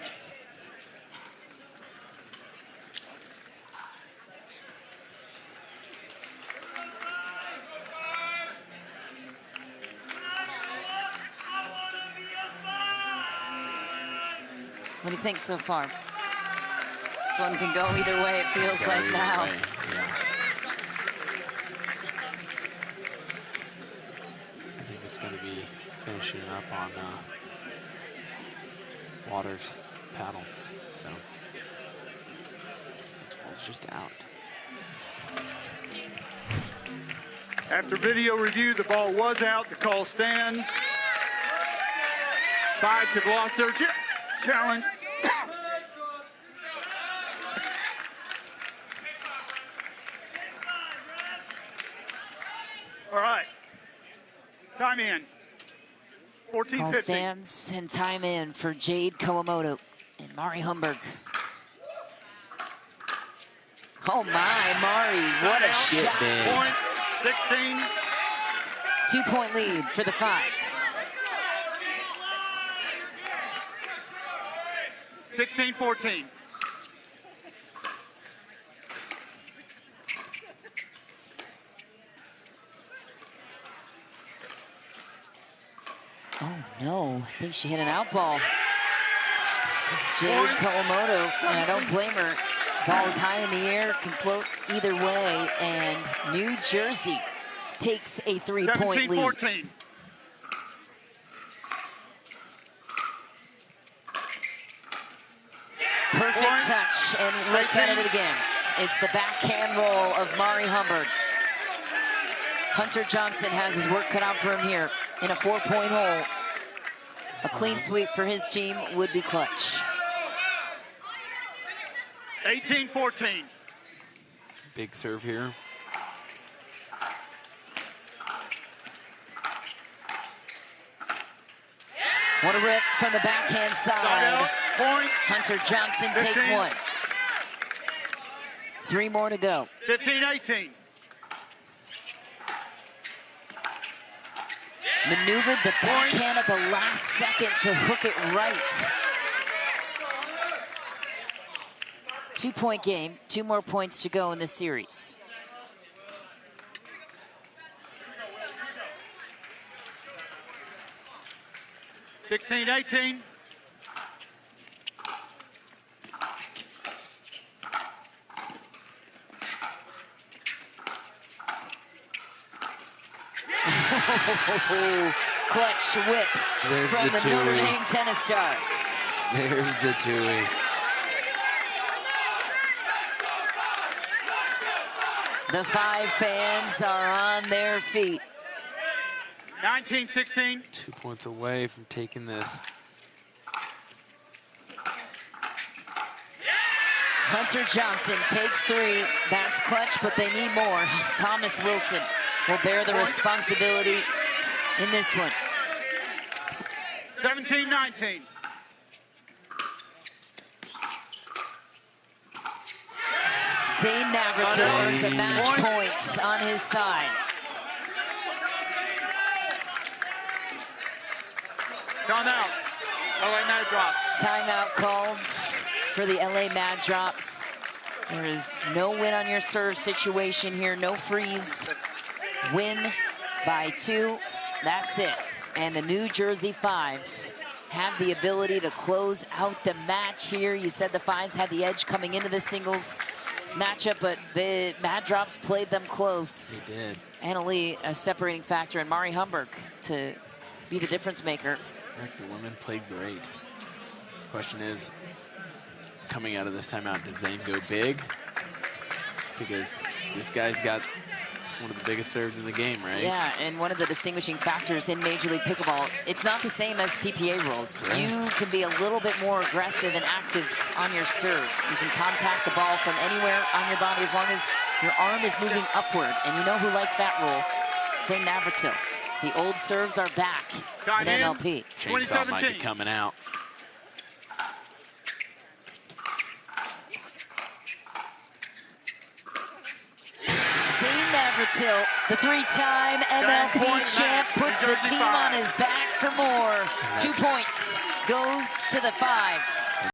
What do you think so far? This one can go either way, it feels like now. Right, yeah. I think it's going to be finishing up on Waters' paddle. So it's just out. After video review, the ball was out. The call stands. 5 have lost their challenge. All right. Time in. 14-15. Call stands and time in for Jade Kawamoto and Mari Humberg. Oh my, Mari, what a shot. Point, 16. 2-point lead for the 5s. 16-14. Oh no, I think she hit an out ball. Jade Kawamoto, and I don't blame her. Ball is high in the air, can float either way, and New Jersey takes a 3-point lead. 17-14. Perfect touch, and look at it again. It's the backhand roll of Mari Humberg. Hunter Johnson has his work cut out for him here in a 4-point hole. A clean sweep for his team would be clutch. 18-14. Big serve here. What a rip from the backhand side. Point. Hunter Johnson 15. takes one. 3 more to go. 15-18. Maneuvered the backhand at the last second to hook it right. 2-point game, 2 more points to go in this series. 16-18. Clutch whip There's from the the Notre Tui. Dame tennis star. There's the Tui. The 5 fans are on their feet. 19-16. 2 points away from taking this. Hunter Johnson takes 3. That's clutch, but they need more. Thomas Wilson will bear the responsibility in this one. 17-19. Zane Navratil earns a match point on his side. Timeout. LA Mad Drops. Timeout called for the LA Mad Drops. There is no win on your serve situation here, no freeze. Win by 2, that's it. And the New Jersey Fives have the ability to close out the match here. You said the Fives had the edge coming into the singles matchup, but the Mad Drops played them close. They did. Anna Lee, a separating factor, and Mari Humberg to be the difference maker. The women played great. Question is, coming out of this timeout, does Zane go big? Because this guy's got one of the biggest serves in the game, right? Yeah, and one of the distinguishing factors in Major League Pickleball, it's not the same as PPA rules. Right. You can be a little bit more aggressive and active on your serve. You can contact the ball from anywhere on your body as long as your arm is moving upward. And you know who likes that rule? Zane Navratil. The old serves are back in MLP. Chainsaw might be coming out. Zane Navratil, the 3-time MLP champ, puts the team on his back for more. 2 points goes to the Fives.